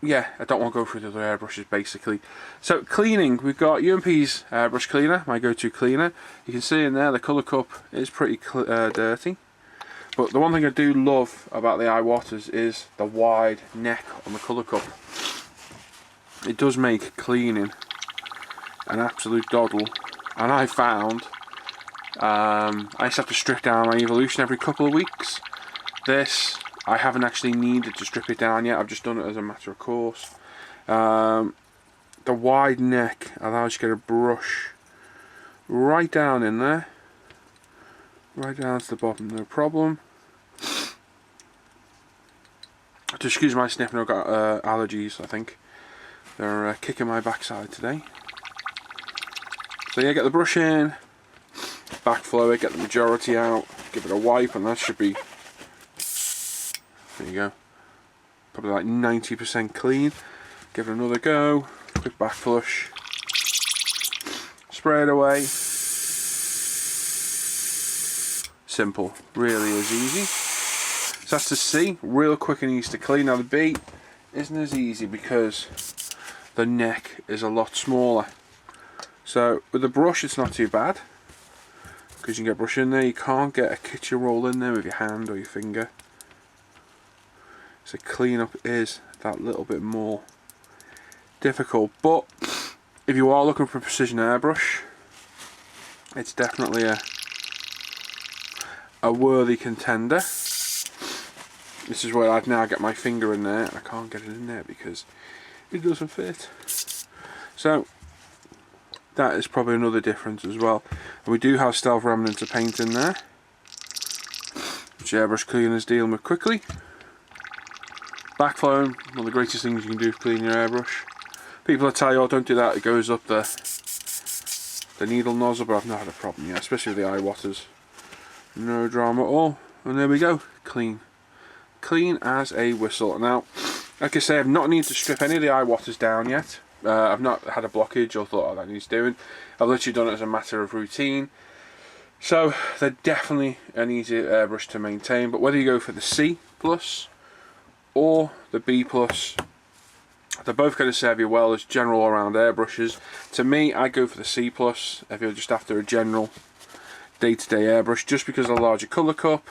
yeah, I don't want to go through the other airbrushes basically. So cleaning, we've got UMP's airbrush cleaner, my go-to cleaner. You can see in there the colour cup is pretty dirty, but the one thing I do love about the Iwatas is the wide neck on the colour cup. It does make cleaning an absolute doddle, and I found I used to have to strip down my Evolution every couple of weeks. This, I haven't actually needed to strip it down yet, I've just done it as a matter of course. The wide neck allows you to get a brush right down in there, right down to the bottom, no problem. To excuse my sniffing, I've got allergies, I think. They're kicking my backside today. So yeah, get the brush in, backflow it, get the majority out, give it a wipe, and that should be, there you go, probably like 90% clean. Give it another go, quick back flush, spray it away. Simple, really is easy. So that's the C, real quick and easy to clean. Now the B isn't as easy because the neck is a lot smaller. So with the brush it's not too bad, because you can get brush in there. You can't get a kitchen roll in there with your hand or your finger. So cleanup is that little bit more difficult, but if you are looking for a precision airbrush, it's definitely a worthy contender. This is where I'd now get my finger in there. I can't get it in there because it doesn't fit. So that is probably another difference as well. And we do have stealth remnants of paint in there, which airbrush cleaner is dealing with quickly. Backflowing, one of the greatest things you can do for cleaning your airbrush. People will tell you, oh, don't do that, it goes up the needle nozzle, but I've not had a problem yet, especially with the Iwatas. No drama at all. And there we go, clean. Clean as a whistle. Now, like I say, I've not needed to strip any of the Iwatas down yet. I've not had a blockage or thought, oh, that needs doing. I've literally done it as a matter of routine. So they're definitely an easy airbrush to maintain, but whether you go for the C plus or the B plus, they're both going to serve you well as general all-round airbrushes. To me, I go for the C plus if you're just after a general day-to-day airbrush, just because of the larger colour cup.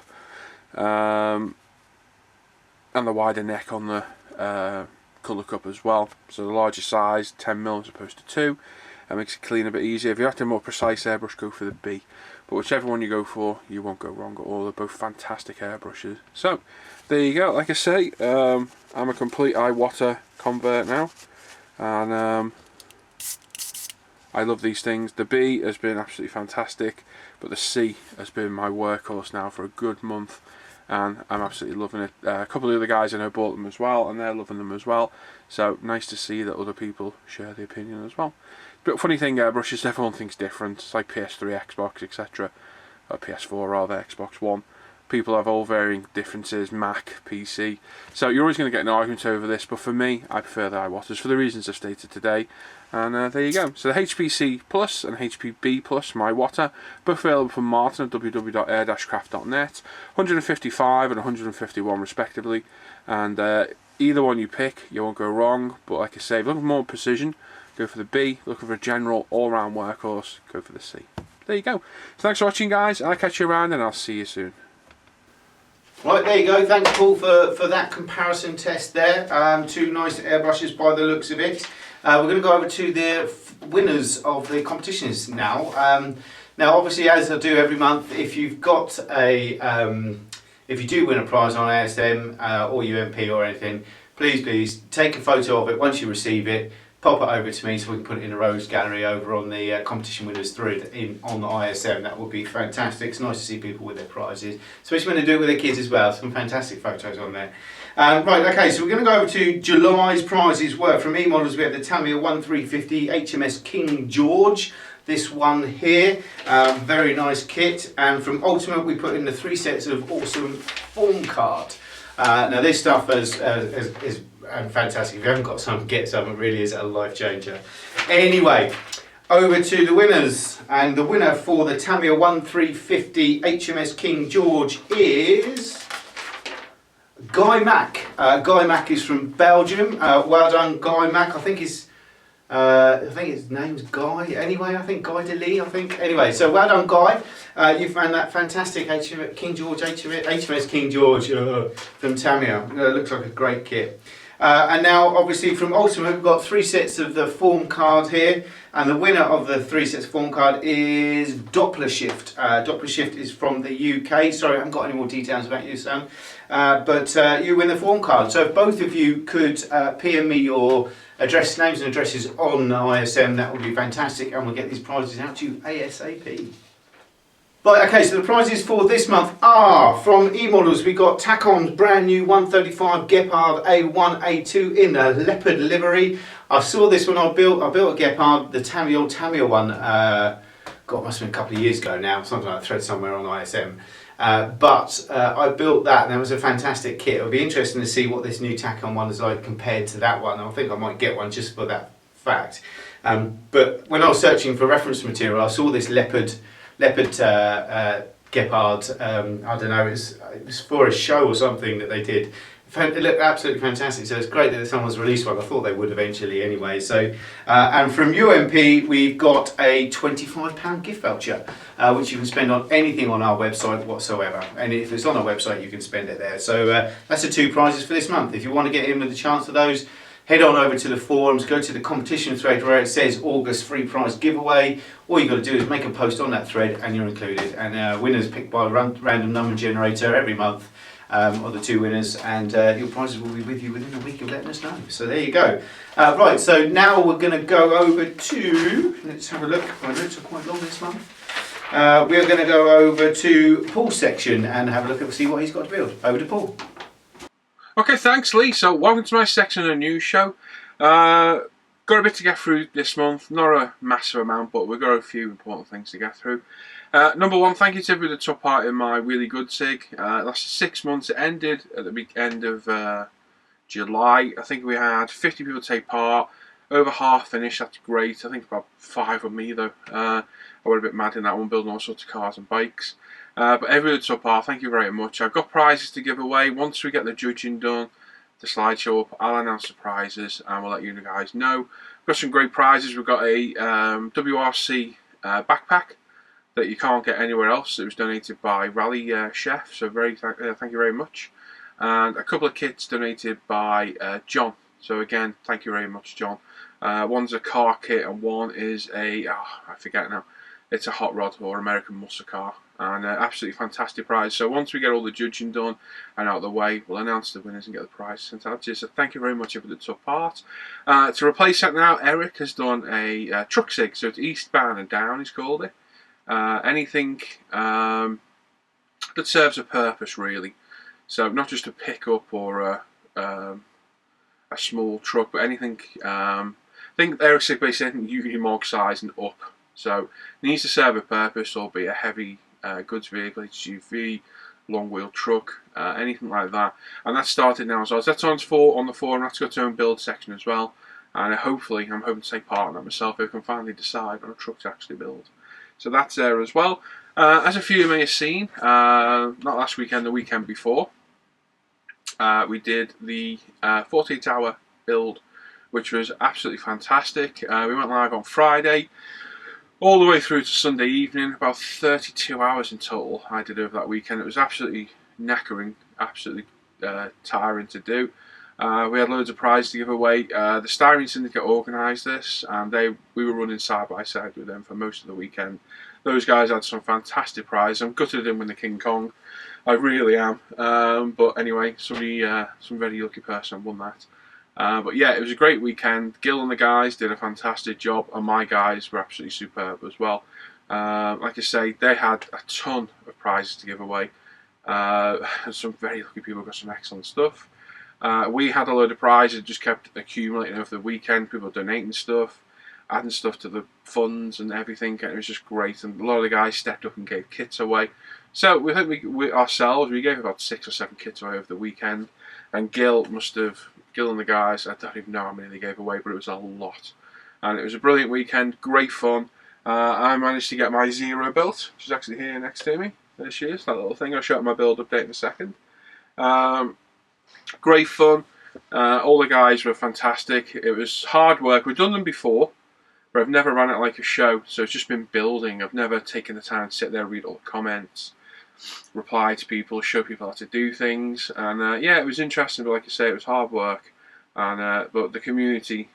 and the wider neck on the colour cup as well. So the larger size, 10mm as opposed to 2, and makes it clean a bit easier. If you're after a more precise airbrush, go for the B. But whichever one you go for, you won't go wrong at all. They're both fantastic airbrushes. So there you go. Like I say, I'm a complete Iwata convert now, and I love these things. The B has been absolutely fantastic, but the C has been my workhorse now for a good month, and I'm absolutely loving it. A couple of the other guys I know bought them as well, and they're loving them as well. So nice to see that other people share the opinion as well. But funny thing, airbrushes, everyone thinks different. It's like PS3, Xbox, etc. Or PS4 rather, Xbox One. People have all varying differences, Mac, PC. So you're always going to get an argument over this, but for me, I prefer the Iwatas for the reasons I've stated today. And there you go. So the HPC Plus and HPB Plus, my Iwata, both available from Martin at www.air-craft.net, 155 and 151 respectively. And either one you pick, you won't go wrong. But like I say, if you're looking for more precision, go for the B. Looking for a general all-round workhorse, go for the C. There you go. So thanks for watching, guys. I'll catch you around, and I'll see you soon. Right, there you go. Thanks, Paul, for that comparison test there. Two nice airbrushes by the looks of it. We're going to go over to the winners of the competitions now. Now, obviously, as I do every month, if you've got a, if you do win a prize on ISM or UMP or anything, please take a photo of it once you receive it. Pop it over to me so we can put it in a rogues gallery over on the competition winners thread on the ISM. That would be fantastic. It's nice to see people with their prizes, especially when they do it with their kids as well. Some fantastic photos on there. Right, okay, so we're going to go over to July's prizes. Were from E-Models, we had the Tamiya 1350 HMS King George. This one here, very nice kit. And from Ultimate, we put in the 3 sets of awesome form card. Now this stuff is fantastic. If you haven't got some, get some. It really is a life changer. Anyway, over to the winners, and the winner for the Tamiya 1350 HMS King George is Guy Mack. Guy Mack is from Belgium. Well done, Guy Mack. I think his name's Guy. Anyway, I think Guy Delis. I think. Anyway, so well done, Guy. You found that fantastic King George HMS King George from Tamiya. Looks like a great kit. And now, obviously, from Ultimate, we've got 3 sets of the form card here, and the winner of the 3 sets of form card is Doppler Shift. Doppler Shift is from the UK. Sorry, I haven't got any more details about you, Sam. But you win the form card. So if both of you could PM me your names and addresses on ISM, that would be fantastic, and we'll get these prizes out to you ASAP. Right, okay, so the prizes for this month are from E-Models. We got Tacon's brand new 135 Gepard A1, A2 in a leopard livery. I saw this when I built a Gepard, the Tamiya one. God, must have been a couple of years ago now, something like that, thread somewhere on ISM. But I built that, and that was a fantastic kit. It'll be interesting to see what this new Tacon one is like compared to that one. I think I might get one just for that fact. But when I was searching for reference material, I saw this leopard Gepard. I don't know, it was for a show or something that they did. It looked absolutely fantastic, so it's great that someone's released one. I thought they would eventually anyway. So, and from UMP, we've got a £25 gift voucher, which you can spend on anything on our website whatsoever. And if it's on our website, you can spend it there. So that's the 2 prizes for this month. If you want to get in with a chance of those, head on over to the forums, go to the competition thread where it says August free prize giveaway. All you've got to do is make a post on that thread and you're included. And winners picked by a random number generator every month of the 2 winners, and your prizes will be with you within a week of letting us know. So there you go. Right, so now we're going to go over to, let's have a look. My notes are quite long this month. We're going to go over to Paul's section and have a look and see what he's got to build. Over to Paul. Okay, thanks, Lee. So welcome to my section of the news show. Got a bit to get through this month, not a massive amount, but we've got a few important things to get through. Number one, thank you to everybody that took part in my really good SIG. It lasted 6 months. It ended at the end of July. I think we had 50 people take part. Over half finished. That's great. I think about 5 of me though. I went a bit mad in that one, building all sorts of cars and bikes. But everybody that took part, thank you very much. I've got prizes to give away. Once we get the judging done, the slideshow up, I'll announce the prizes and we'll let you guys know. We've got some great prizes. We've got a WRC backpack that you can't get anywhere else. It was donated by Rally Chef, so thank you very much. and a couple of kits donated by John. So again, thank you very much, John. One's a car kit and one is I forget now, it's a hot rod or American muscle car, and absolutely fantastic prize. So once we get all the judging done and out of the way, we'll announce the winners and get the prize sent out to you. So thank you very much for the tough part. To replace that now, Eric has done a truck SIG, so it's eastbound and down, he's called it. Anything that serves a purpose, really. So not just a pickup or a small truck, but anything. I think Eric SIG basically anything Unimog size and up. So it needs to serve a purpose, or be a heavy goods vehicle, SUV, long wheel truck, anything like that. And that started now as well. So that's on the forum. That's got its own build section as well. And hopefully, I'm hoping to take part in that myself. If I can finally decide on a truck to actually build. So that's there as well. As a few of you may have seen, not last weekend, the weekend before, we did the 48-hour build, which was absolutely fantastic. We went live on Friday, all the way through to Sunday evening, about 32 hours in total I did over that weekend. It was absolutely knackering, absolutely tiring to do. We had loads of prizes to give away. The Styrene Syndicate organised this, and we were running side by side with them for most of the weekend. Those guys had some fantastic prizes. I'm gutted I didn't win the King Kong. I really am. But anyway, some very lucky person won that. But yeah, it was a great weekend. Gil and the guys did a fantastic job, and my guys were absolutely superb as well. Like I say, they had a ton of prizes to give away. Some very lucky people got some excellent stuff. We had a load of prizes, just kept accumulating over the weekend. People donating stuff, adding stuff to the funds and everything, and it was just great. And a lot of the guys stepped up and gave kits away. So we think we ourselves gave about 6 or 7 kits away over the weekend, and Gil and the guys, I don't even know how many they gave away, but it was a lot. And it was a brilliant weekend, great fun. I managed to get my Zero built. She's actually here next to me. There she is, that little thing. I'll show you my build update in a second. Great fun. All the guys were fantastic. It was hard work. We've done them before, but I've never run it like a show, so it's just been building. I've never taken the time to sit there, read all the comments, reply to people, show people how to do things, and yeah, it was interesting, but like I say, it was hard work, and but the community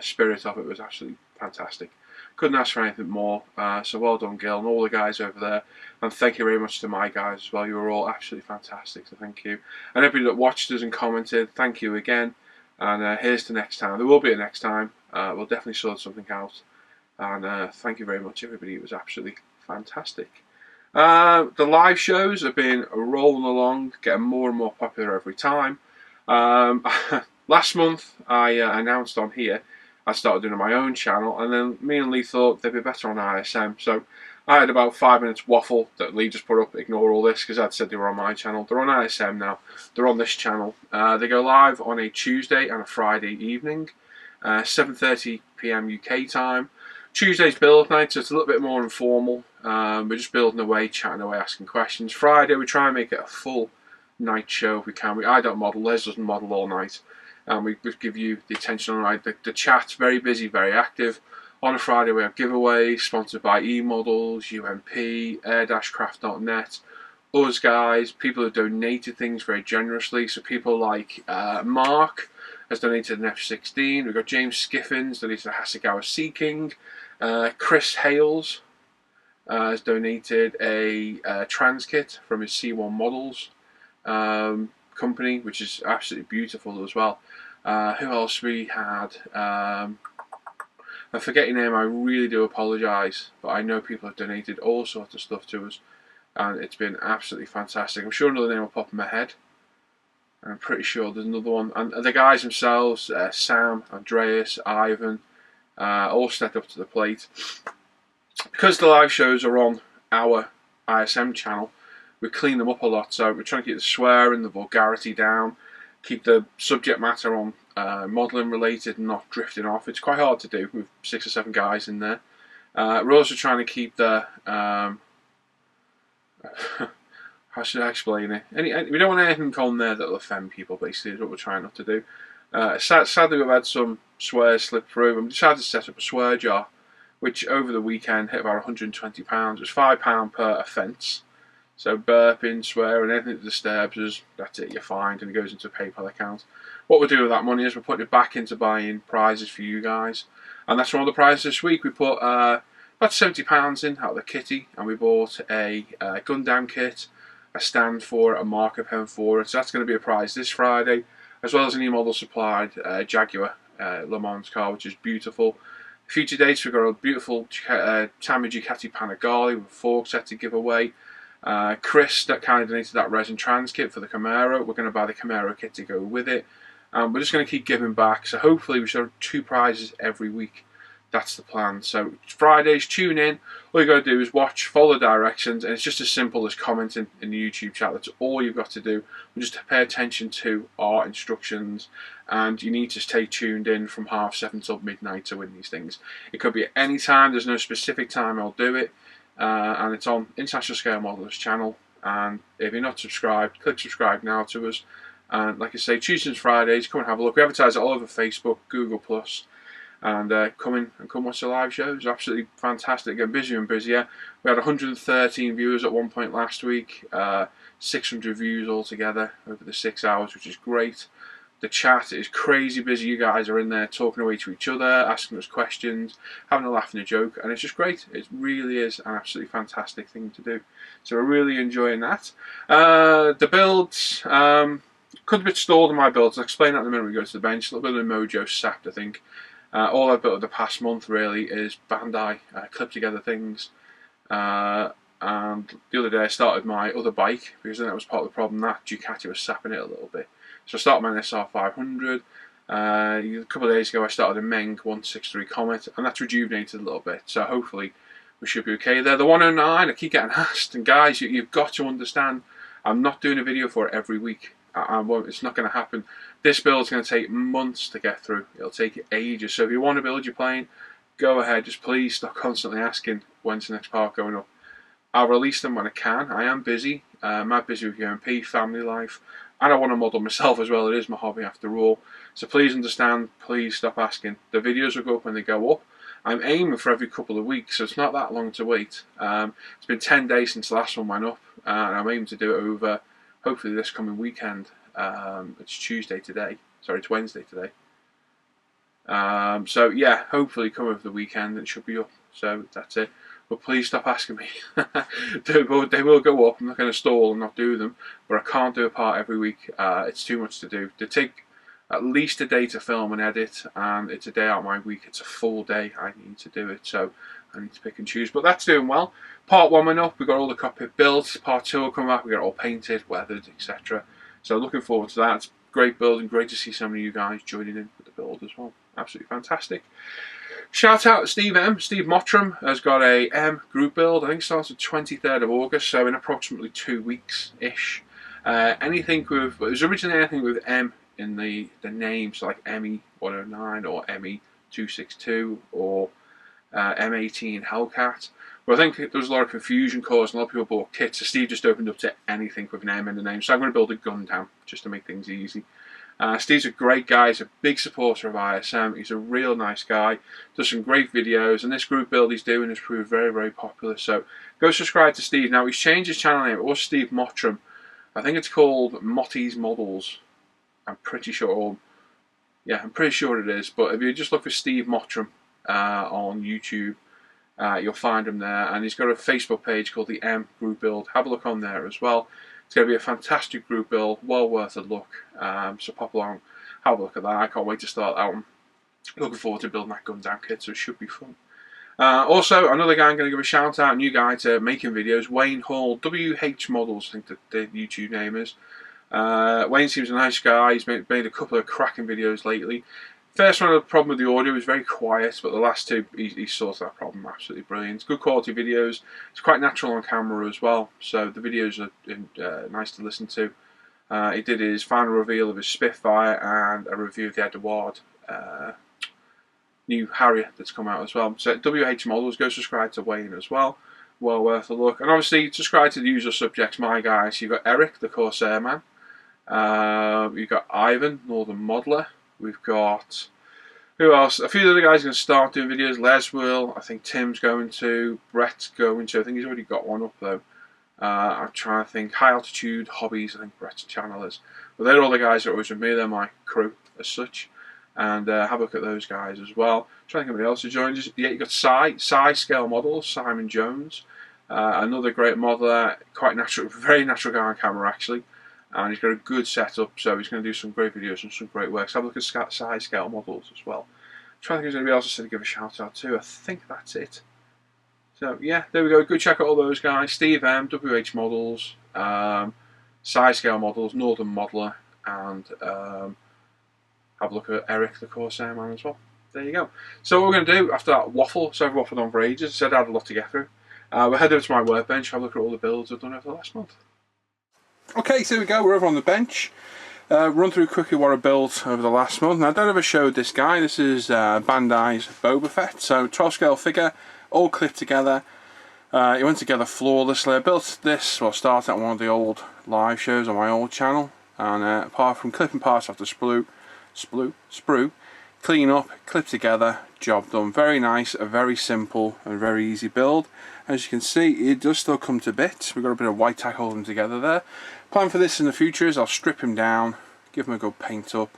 spirit of it was absolutely fantastic. Couldn't ask for anything more, so well done Gil and all the guys over there, and thank you very much to my guys as well. You were all absolutely fantastic, so thank you. And everybody that watched us and commented, thank you again, and here's to next time. There will be a next time. We'll definitely sort something out, and thank you very much everybody. It was absolutely fantastic. The live shows have been rolling along, getting more and more popular every time. Last month I announced on here I started doing my own channel, and then me and Lee thought they'd be better on ISM, so I had about 5 minutes waffle that Lee just put up. Ignore all this because I'd said they were on my channel. They're on ISM now. They're on this channel. They go live on a Tuesday and a Friday evening, 7:30 PM UK time. Tuesday's build night, so it's a little bit more informal. We're just building away, chatting away, asking questions. Friday we try and make it a full night show if we can. I don't model, Les doesn't model all night. And we give you the attention all night. The chat's very busy, very active. On a Friday we have giveaways, sponsored by eModels, UMP, air-craft.net, us guys, people have donated things very generously. So people like Mark has donated an F-16. We've got James Skiffins donated a Hasegawa Sea King. Chris Hales has donated a trans kit from his C1 Models company, which is absolutely beautiful as well. Who else we had? I forget your name, I really do apologise, but I know people have donated all sorts of stuff to us, and it's been absolutely fantastic. I'm sure another name will pop in my head. I'm pretty sure there's another one. And the guys themselves, Sam, Andreas, Ivan, all stepped up to the plate. Because the live shows are on our ISM channel, we clean them up a lot, so we're trying to keep the swearing, the vulgarity down, keep the subject matter on modelling related and not drifting off. It's quite hard to do with 6 or 7 guys in there. We're also trying to keep the how should I explain it? We don't want anything on there that will offend people, basically, is what we're trying not to do. Sadly, we've had some swears slip through, and we decided to set up a swear jar, which over the weekend hit about £120. It was £5 per offence. So burping, swearing, anything that disturbs us, that's it, you're fined, and it goes into a PayPal account. What we're doing with that money is we're putting it back into buying prizes for you guys. And that's one of the prizes this week. We put about £70 in out of the kitty, and we bought a gun down kit, a stand for it, a marker pen for it. So that's going to be a prize this Friday, as well as an e-model supplied Jaguar Le Mans car, which is beautiful. Future dates, we've got a beautiful Tamiya Ducati Panigale with a fork set to give away. Chris that kind of donated that resin trans kit for the Camaro. We're going to buy the Camaro kit to go with it. We're just going to keep giving back. So hopefully we should have 2 prizes every week. That's the plan. So Fridays, tune in. All you got to do is watch, follow the directions, and it's just as simple as commenting in the YouTube chat. That's all you've got to do. Just pay attention to our instructions, and you need to stay tuned in from 7:30 till midnight to win these things. It could be at any time. There's no specific time I'll do it. And it's on International Scale Modelers channel, and if you're not subscribed, click subscribe now to us. And like I say, Tuesdays and Fridays, come and have a look. We advertise it all over Facebook, Google+, and come watch the live shows. Absolutely fantastic, getting busier and busier. We had 113 viewers at one point last week, 600 views altogether over the 6 hours, which is great. The chat is crazy busy. You guys are in there talking away to each other, asking us questions, having a laugh and a joke, and it's just great. It really is an absolutely fantastic thing to do. So we're really enjoying that. The builds, could be a bit stalled in my builds. I'll explain that in a minute when we go to the bench. A little bit of the mojo sapped, I think. All I've built over the past month really is Bandai clip together things. And the other day I started my other bike, because then that was part of the problem, that Ducati was sapping it a little bit. So I started my SR 500. A couple of days ago I started a Meng 163 Comet, and that's rejuvenated a little bit. So hopefully we should be okay there. The 109, I keep getting asked, and guys, you've got to understand, I'm not doing a video for it every week. It's not going to happen. This build's going to take months to get through. It'll take ages. So if you want to build your plane, go ahead. Just please stop constantly asking when's the next part going up. I'll release them when I can. I am busy. I'm busy with UMP, family life, and I want to model myself as well. It is my hobby after all. So please understand, please stop asking. The videos will go up when they go up. I'm aiming for every couple of weeks, so it's not that long to wait. It's been 10 days since the last one went up, and I'm aiming to do it over, hopefully this coming weekend. It's Tuesday today. Sorry, it's Wednesday today. So yeah, hopefully come over the weekend it should be up. So that's it. But please stop asking me. They will go up. I'm not going to stall and not do them, but I can't do a part every week. It's too much to do. They take at least a day to film and edit, and it's a day out of my week. It's a full day I need to do it, so I need to pick and choose. But that's doing well. Part 1 went up. We got all the cockpit built. Part 2 will come up. We got it all painted, weathered, etc. So looking forward to that. It's great build, and great to see some of you guys joining in with the build as well. Absolutely fantastic. Shout out to Steve M. Steve Mottram has got a M group build. I think it starts the 23rd of August, so in approximately 2 weeks-ish. Anything with, it was originally anything with M in the name, so like ME109 or ME262 or M18 Hellcat. But I think there was a lot of confusion caused, and a lot of people bought kits, so Steve just opened up to anything with an M in the name. So I'm going to build a Gundam just to make things easy. Steve's a great guy. He's a big supporter of ISM. He's a real nice guy. Does some great videos, and this group build he's doing has proved very, very popular. So go subscribe to Steve. Now he's changed his channel name. It was Steve Mottram. I think it's called Motty's Models. I'm pretty sure. Yeah, I'm pretty sure it is. But if you just look for Steve Mottram on YouTube, you'll find him there. And he's got a Facebook page called the M Group Build. Have a look on there as well. It's going to be a fantastic group build, well worth a look. So pop along, have a look at that. I can't wait to start that one. Looking forward to building that Gundam kit, so it should be fun. Also, another guy I'm going to give a shout out, new guy to making videos, Wayne Hall, WH Models, I think the YouTube name is. Wayne seems a nice guy. He's made a couple of cracking videos lately. First one, the problem with the audio was very quiet, but the last two, he sorted that problem absolutely brilliant. Good quality videos. It's quite natural on camera as well, so the videos are nice to listen to. He did his final reveal of his Spitfire and a review of the Edward new Harrier that's come out as well. So WH Models, go subscribe to Wayne as well. Well worth a look. And obviously subscribe to the usual subjects, my guys. You've got Eric, the Corsair man. You've got Ivan, Northern Modeler. We've got, who else? A few other guys are going to start doing videos. Les will. I think Tim's going to. Brett's going to. I think he's already got one up though. I'm trying to think. High Altitude Hobbies, I think Brett's channel is. But they're all the guys that are always with me. They're my crew as such. And have a look at those guys as well. Trying to think of anybody else who joined us. Yeah, you got Si Scale Models, Simon Jones. Another great modeler, quite natural, very natural guy on camera actually. And he's got a good setup, so he's going to do some great videos and some great work. So have a look at Si Scale Models as well. Trying to think if there's anybody else I said to give a shout out to. I think that's it. So yeah, there we go. Go check out all those guys. Steve M, WH Models, Si Scale Models, Northern Modeler, and have a look at Eric, the Corsair man, as well. There you go. So what we're going to do after that waffle, so I've waffled on for ages, I said I had a lot to get through. We'll head over to my workbench, have a look at all the builds I've done over the last month. Okay, so here we go, we're over on the bench. Run through quickly what I built over the last month. Now I don't ever showed this guy, this is Bandai's Boba Fett, so 12 scale figure, all clipped together. It went together flawlessly. I built this, well, started at one of the old live shows on my old channel, and apart from clipping parts off the sprue, clean up, clip together, job done. Very nice, a very simple and very easy build. As you can see, it does still come to bits. We've got a bit of white tack holding them together there. Plan for this in the future is I'll strip him down, give him a good paint up,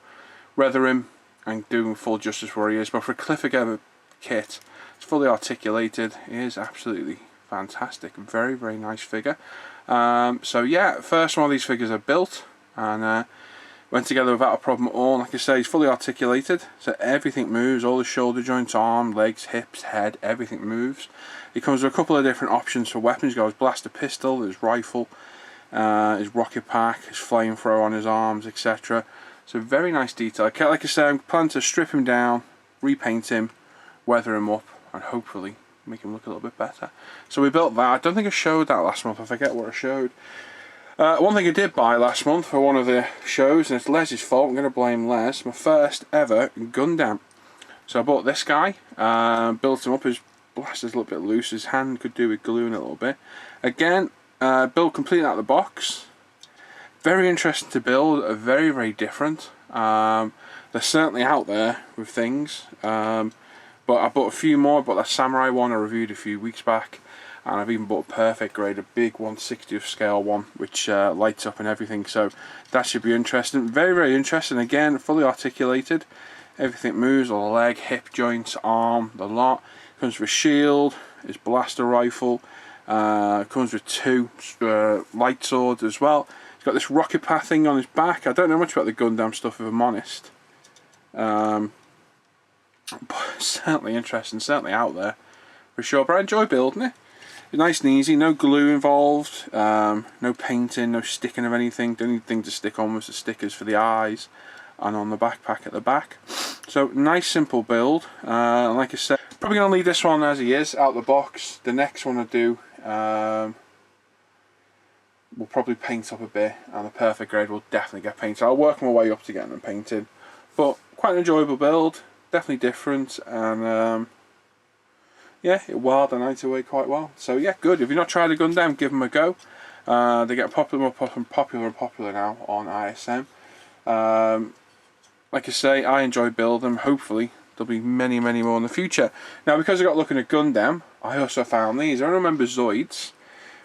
weather him, and do him full justice where he is. But for a Clifford kit, it's fully articulated. It is absolutely fantastic. Very, very nice figure. So yeah, first one of these figures I built, and went together without a problem at all. Like I say, it's fully articulated, so everything moves, all the shoulder joints, arm, legs, hips, head, everything moves. It comes with a couple of different options for weapons. You've got his blaster pistol, his rifle, his rocket pack, his flamethrower on his arms, etc. So very nice detail. Like I say, I'm planning to strip him down, repaint him, weather him up, and hopefully make him look a little bit better. So we built that. I don't think I showed that last month, I forget what I showed. One thing I did buy last month for one of the shows, and it's Les's fault, I'm going to blame Les, my first ever Gundam. So I bought this guy, built him up, his blaster's a little bit loose, his hand could do with gluing a little bit. Again, built completely out of the box. Very interesting to build, very, very different. They're certainly out there with things, but I bought a few more. I bought that Samurai one I reviewed a few weeks back. And I've even bought a perfect grade, a big 1/60th scale one, which lights up and everything, so that should be interesting. Very, very interesting. Again, fully articulated. Everything moves, all the leg, hip joints, arm, the lot. Comes with a shield, his blaster rifle. Comes with two light swords as well. He's got this rocket path thing on his back. I don't know much about the Gundam stuff, if I'm honest. But certainly interesting, certainly out there for sure. But I enjoy building it. Nice and easy, no glue involved, no painting, no sticking of anything. The only thing to stick on was the stickers for the eyes and on the backpack at the back. So nice simple build, and like I said, probably going to leave this one as he is, out the box. The next one I do, we'll probably paint up a bit, and the perfect grade will definitely get painted. I'll work my way up to getting them painted, but quite an enjoyable build, definitely different, and yeah, it whiled the night away quite well. So yeah, good. If you've not tried a Gundam, give them a go. They get popular and popular now on ISM. Like I say, I enjoy building them. Hopefully, there'll be many, many more in the future. Now, because I got looking at Gundam, I also found these. I remember Zoids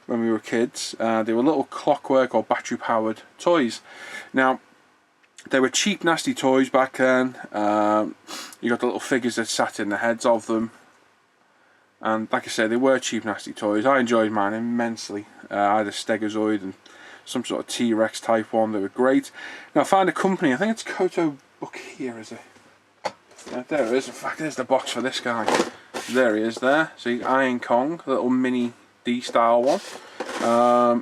when we were kids. They were little clockwork or battery-powered toys. Now, they were cheap, nasty toys back then. You got the little figures that sat in the heads of them. And like I said, they were cheap, nasty toys. I enjoyed mine immensely. I had a Stegozoid and some sort of T-Rex type one. They were great. Now I found a company, I think it's Koto Bukia, is it? Yeah, there it is. In fact, there's the box for this guy. There he is there. See, Iron Kong, little mini D-style one.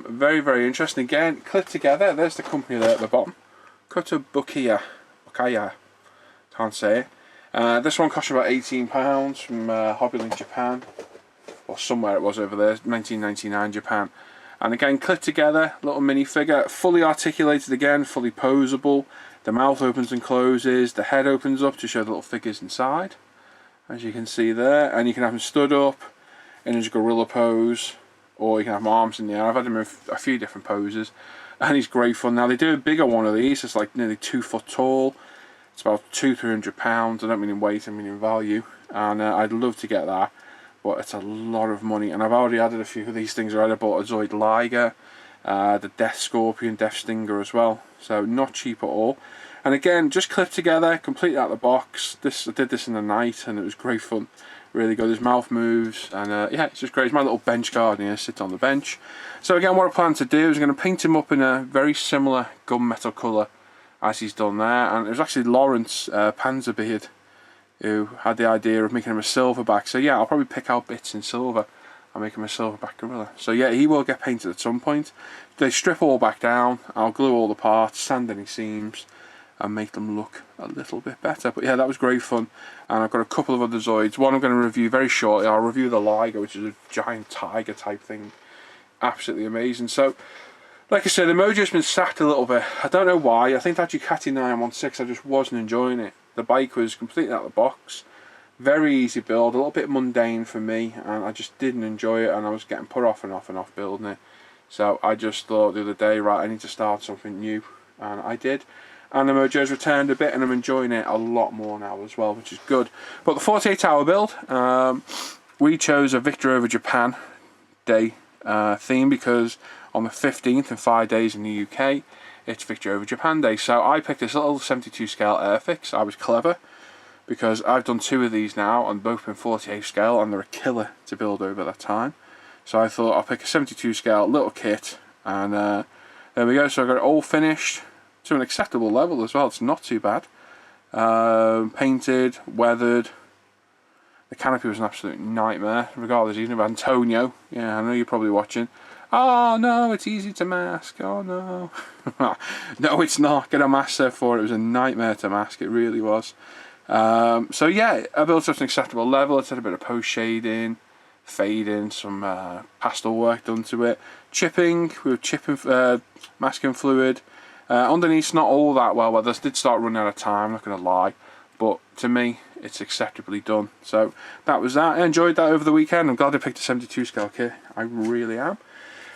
Very, very interesting. Again, clipped together. There's the company there at the bottom. Koto Bukia. Can't say it. This one cost about £18 from Hobbylink Japan, or somewhere it was over there, 1999 Japan. And again, clipped together, little mini figure, fully articulated again, fully posable. The mouth opens and closes, the head opens up to show the little figures inside, as you can see there. And you can have them stood up in his gorilla pose, or you can have them arms in the air. I've had him in a few different poses, and he's great fun. Now they do a bigger one of these, it's like nearly 2 foot tall. It's about £200–300. I don't mean in weight, I mean in value, and I'd love to get that. but it's a lot of money, and I've already added a few of these things already. I bought a Zoid Liger, the Death Scorpion, Death Stinger as well, so not cheap at all. And again, just clipped together, completely out of the box. I did this in the night, and it was great fun. Really good. His mouth moves, and yeah, it's just great. It's my little bench garden here, sit on the bench. So again, what I plan to do is I'm going to paint him up in a very similar gunmetal colour as he's done there. And it was actually Lawrence Panzerbeard who had the idea of making him a silverback. So yeah, I'll probably pick out bits in silver and make him a silverback gorilla. So yeah, he will get painted at some point. They strip all back down, I'll glue all the parts, sand any seams, and make them look a little bit better. But yeah, that was great fun. And I've got a couple of other Zoids. One I'm going to review very shortly. I'll review the Liger, which is a giant tiger type thing. Absolutely amazing. So, like I said, the Mojo's been sacked a little bit. I don't know why. I think that Ducati 916, I just wasn't enjoying it. The bike was completely out of the box. Very easy build, a little bit mundane for me, and I just didn't enjoy it, and I was getting put off and off and off building it. So I just thought the other day, right, I need to start something new, and I did. And the Mojo's returned a bit, and I'm enjoying it a lot more now as well, which is good. But the 48-hour build, we chose a Victor over Japan day theme, because on the 15th, in 5 days in the UK, it's Victor over Japan day. So I picked this little 72 scale Airfix. I was clever, because I've done 2 of these now, and both been 48 scale, and they're a killer to build over that time. So I thought I'll pick a 72 scale little kit, and there we go. So I got it all finished to an acceptable level as well. It's not too bad. Painted, weathered. The canopy was an absolute nightmare, regardless even of Antonio. Yeah, I know you're probably watching. Oh no, it's easy to mask. Oh no. No, it's not. Get a mask set for it. It was a nightmare to mask. It really was. So yeah, I built up to an acceptable level. It's had a bit of post shading, fading, some pastel work done to it. Chipping, we were chipping masking fluid. Underneath, not all that well, but this did start running out of time, I'm not going to lie. But to me, it's acceptably done. So that was that. I enjoyed that over the weekend. I'm glad I picked a 72 scale kit. I really am.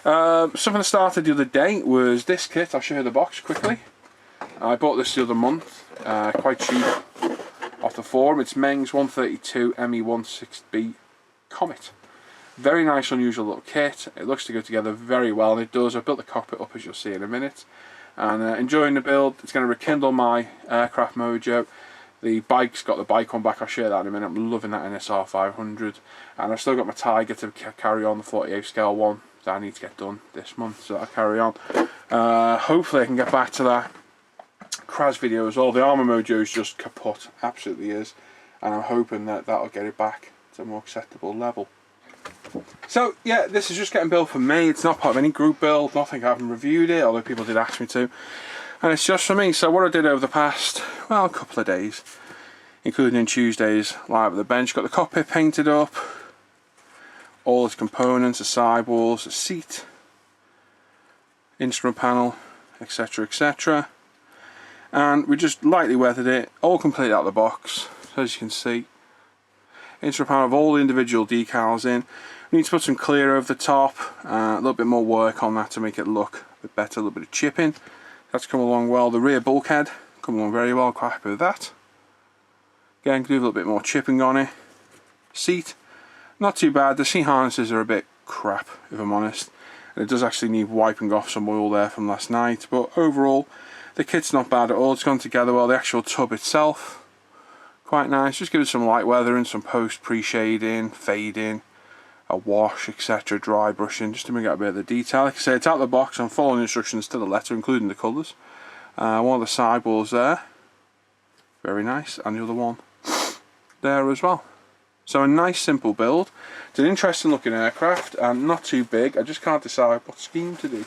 Something that started the other day was this kit. I'll show you the box quickly. I bought this the other month, quite cheap off the forum. It's Meng's 132 ME16B Comet. Very nice, unusual little kit. It looks to go together very well, and it does. I built the cockpit up, as you'll see in a minute. And enjoying the build. It's going to rekindle my aircraft mojo. The bike's got the bike on back. I'll share that in a minute. I'm loving that NSR 500, and I've still got my Tiger to carry on, the 48 scale one that I need to get done this month, so I'll carry on. Hopefully I can get back to that crash video as well. The armor mojo is just kaput, absolutely is, and I'm hoping that that'll get it back to a more acceptable level. So yeah, this is just getting built for me. It's not part of any group build, nothing. I haven't reviewed it, although people did ask me to, and it's just for me. So what I did over the past, well, a couple of days, including Tuesdays live at the bench, got the cockpit painted up, all its components, the sidewalls, the seat, instrument panel, etc, etc, and we just lightly weathered it, all completely out of the box. So as you can see, instrument panel with all the individual decals in. We need to put some clear over the top, a little bit more work on that to make it look a bit better, a little bit of chipping. That's come along well. The rear bulkhead come along very well, quite happy with that. Again, do a little bit more chipping on it. Seat, not too bad. The seat harnesses are a bit crap, if I'm honest, and it does actually need wiping off some oil there from last night, but overall the kit's not bad at all. It's gone together well. The actual tub itself, quite nice. Just give it some light weathering, some post pre-shading, fading, a wash, etc, dry brushing, just to bring out a bit of the detail. Like I say, it's out of the box. I'm following instructions to the letter, including the colours. One of the sidewalls there, very nice, and the other one there as well. So a nice simple build. It's an interesting looking aircraft, and not too big. I just can't decide what scheme to do.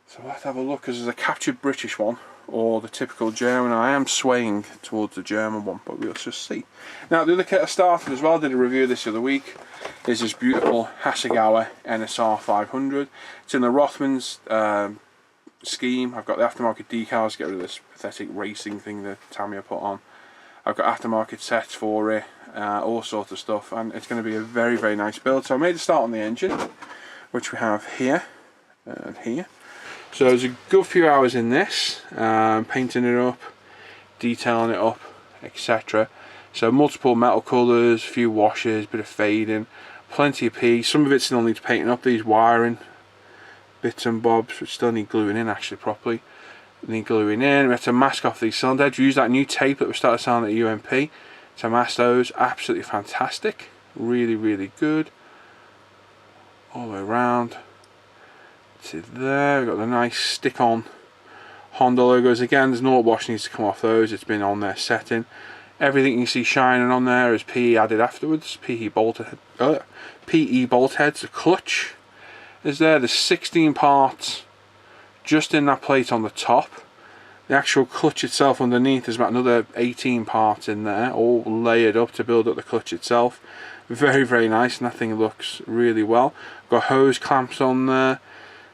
So let's have a look, because there's a captured British one or the typical German. I am swaying towards the German one, but we'll just see. Now the other kit I started as well, did a review this the other week, is this beautiful Hasegawa NSR 500. It's in the Rothmans scheme. I've got the aftermarket decals to get rid of this pathetic racing thing that Tamiya put on. I've got aftermarket sets for it, all sorts of stuff, and it's going to be a very, very nice build. So I made a start on the engine, which we have here and here. So there's a good few hours in this, painting it up, detailing it up, etc. So multiple metal colours, a few washes, bit of fading, plenty of pee. Some of it still needs painting up, these wiring bits and bobs, which still need gluing in actually properly. Need gluing in. We have to mask off these cylinder heads. We use that new tape that we started selling at UMP to mask those. Absolutely fantastic. Really, really good. All the way around to there. We've got the nice stick-on Honda logos. Again, there's no wash needs to come off those. It's been on their setting. Everything you see shining on there is PE added afterwards. PE bolt heads. The clutch is there. There's 16 parts just in that plate on the top. The actual clutch itself underneath is about another 18 parts in there, all layered up to build up the clutch itself. Very, very nice, and that thing looks really well. Got hose clamps on there.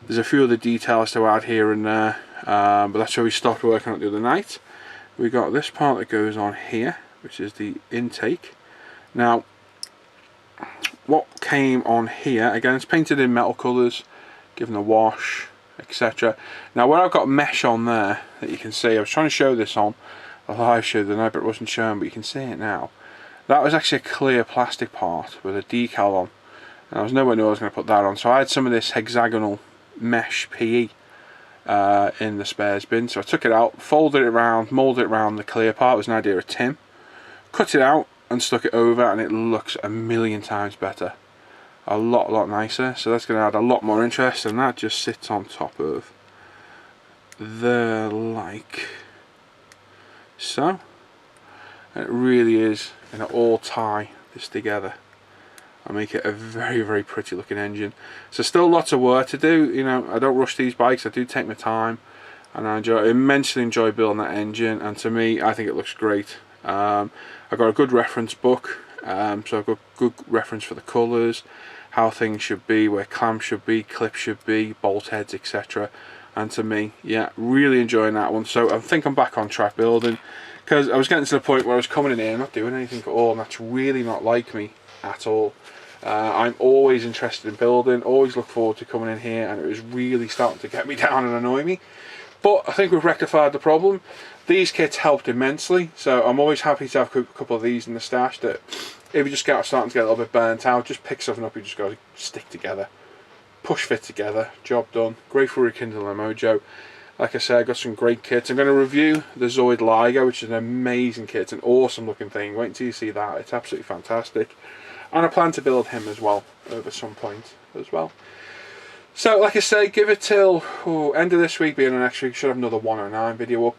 There's a few other details to add here and there, but that's where we stopped working on it the other night. We got this part that goes on here, which is the intake. Now, what came on here, again, it's painted in metal colours, given a wash, etc. Now where I've got mesh on there that you can see, I was trying to show this on a live show the night but it wasn't shown, but you can see it now. That was actually a clear plastic part with a decal on, and I was nowhere near I was going to put that on, so I had some of this hexagonal mesh PE in the spares bin, so I took it out, folded it around, moulded it around the clear part. It was an idea of Tim, cut it out and stuck it over, and it looks a million times better. A lot nicer, so that's going to add a lot more interest, and that just sits on top of there like so. And it really is going to all tie this together and make it a very, very pretty looking engine. So still lots of work to do, you know. I don't rush these bikes, I do take my time, and I immensely enjoy building that engine, and to me I think it looks great. I've got a good reference book, so I've got good reference for the colours, how things should be, where clamps should be, clips should be, bolt heads, etc. And to me, yeah, really enjoying that one. So I think I'm back on track building, because I was getting to the point where I was coming in here and not doing anything at all, and that's really not like me at all. I'm always interested in building, always look forward to coming in here, and it was really starting to get me down and annoy me. But I think we've rectified the problem. These kits helped immensely, so I'm always happy to have a couple of these in the stash that if you just starting to get a little bit burnt out, just pick something up, you just got to stick together, push fit together, job done. Great for rekindling the mojo. Like I said, I got some great kits. I'm going to review the Zoid Ligo, which is an amazing kit. It's an awesome looking thing. Wait until you see that. It's absolutely fantastic. And I plan to build him as well over some point as well. So like I say, give it till end of this week, being the next week. Should have another 109 video up.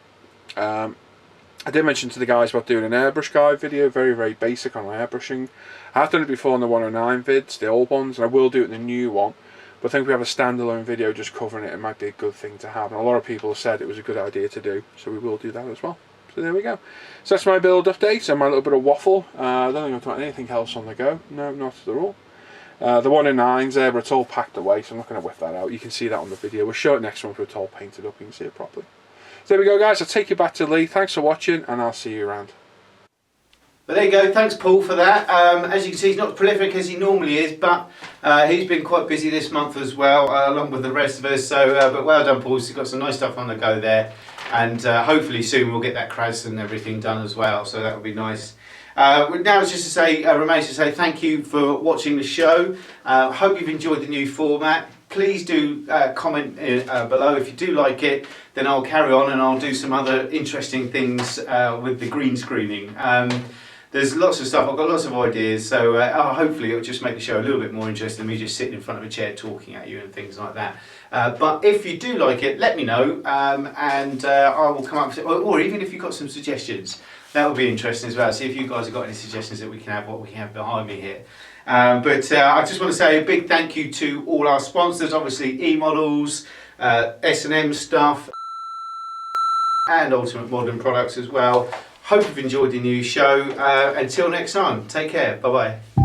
I did mention to the guys about doing an airbrush guide video, very, very basic on airbrushing. I have done it before on the 109 vids, the old ones, and I will do it in the new one. But I think if we have a standalone video just covering it, it might be a good thing to have. And a lot of people have said it was a good idea to do, so we will do that as well. So there we go. So that's my build update and my little bit of waffle. I don't think I've got anything else on the go. No, not at all. The 109's there, but it's all packed away, so I'm not going to whip that out. You can see that on the video. We'll show it next month when it's all painted up, you can see it properly. So there we go, guys. I'll take you back to Lee. Thanks for watching, and I'll see you around. But there you go, thanks Paul for that. As you can see, he's not as prolific as he normally is, but he's been quite busy this month as well, along with the rest of us. So, but well done Paul, you've got some nice stuff on the go there. And hopefully soon we'll get that Kraz and everything done as well, so that would be nice. Now it's just to say, remains to say thank you for watching the show. Hope you've enjoyed the new format. Please do comment below if you do like it, then I'll carry on and I'll do some other interesting things with the green screening. There's lots of stuff, I've got lots of ideas, so hopefully it'll just make the show a little bit more interesting than me just sitting in front of a chair talking at you and things like that. But if you do like it, let me know, and I will come up with it, or even if you've got some suggestions, that would be interesting as well. See if you guys have got any suggestions that we can have, what we can have behind me here. But I just want to say a big thank you to all our sponsors, obviously E-Models, S&M stuff, and Ultimate Modern Products as well. Hope you've enjoyed the new show. Until next time, take care. Bye bye.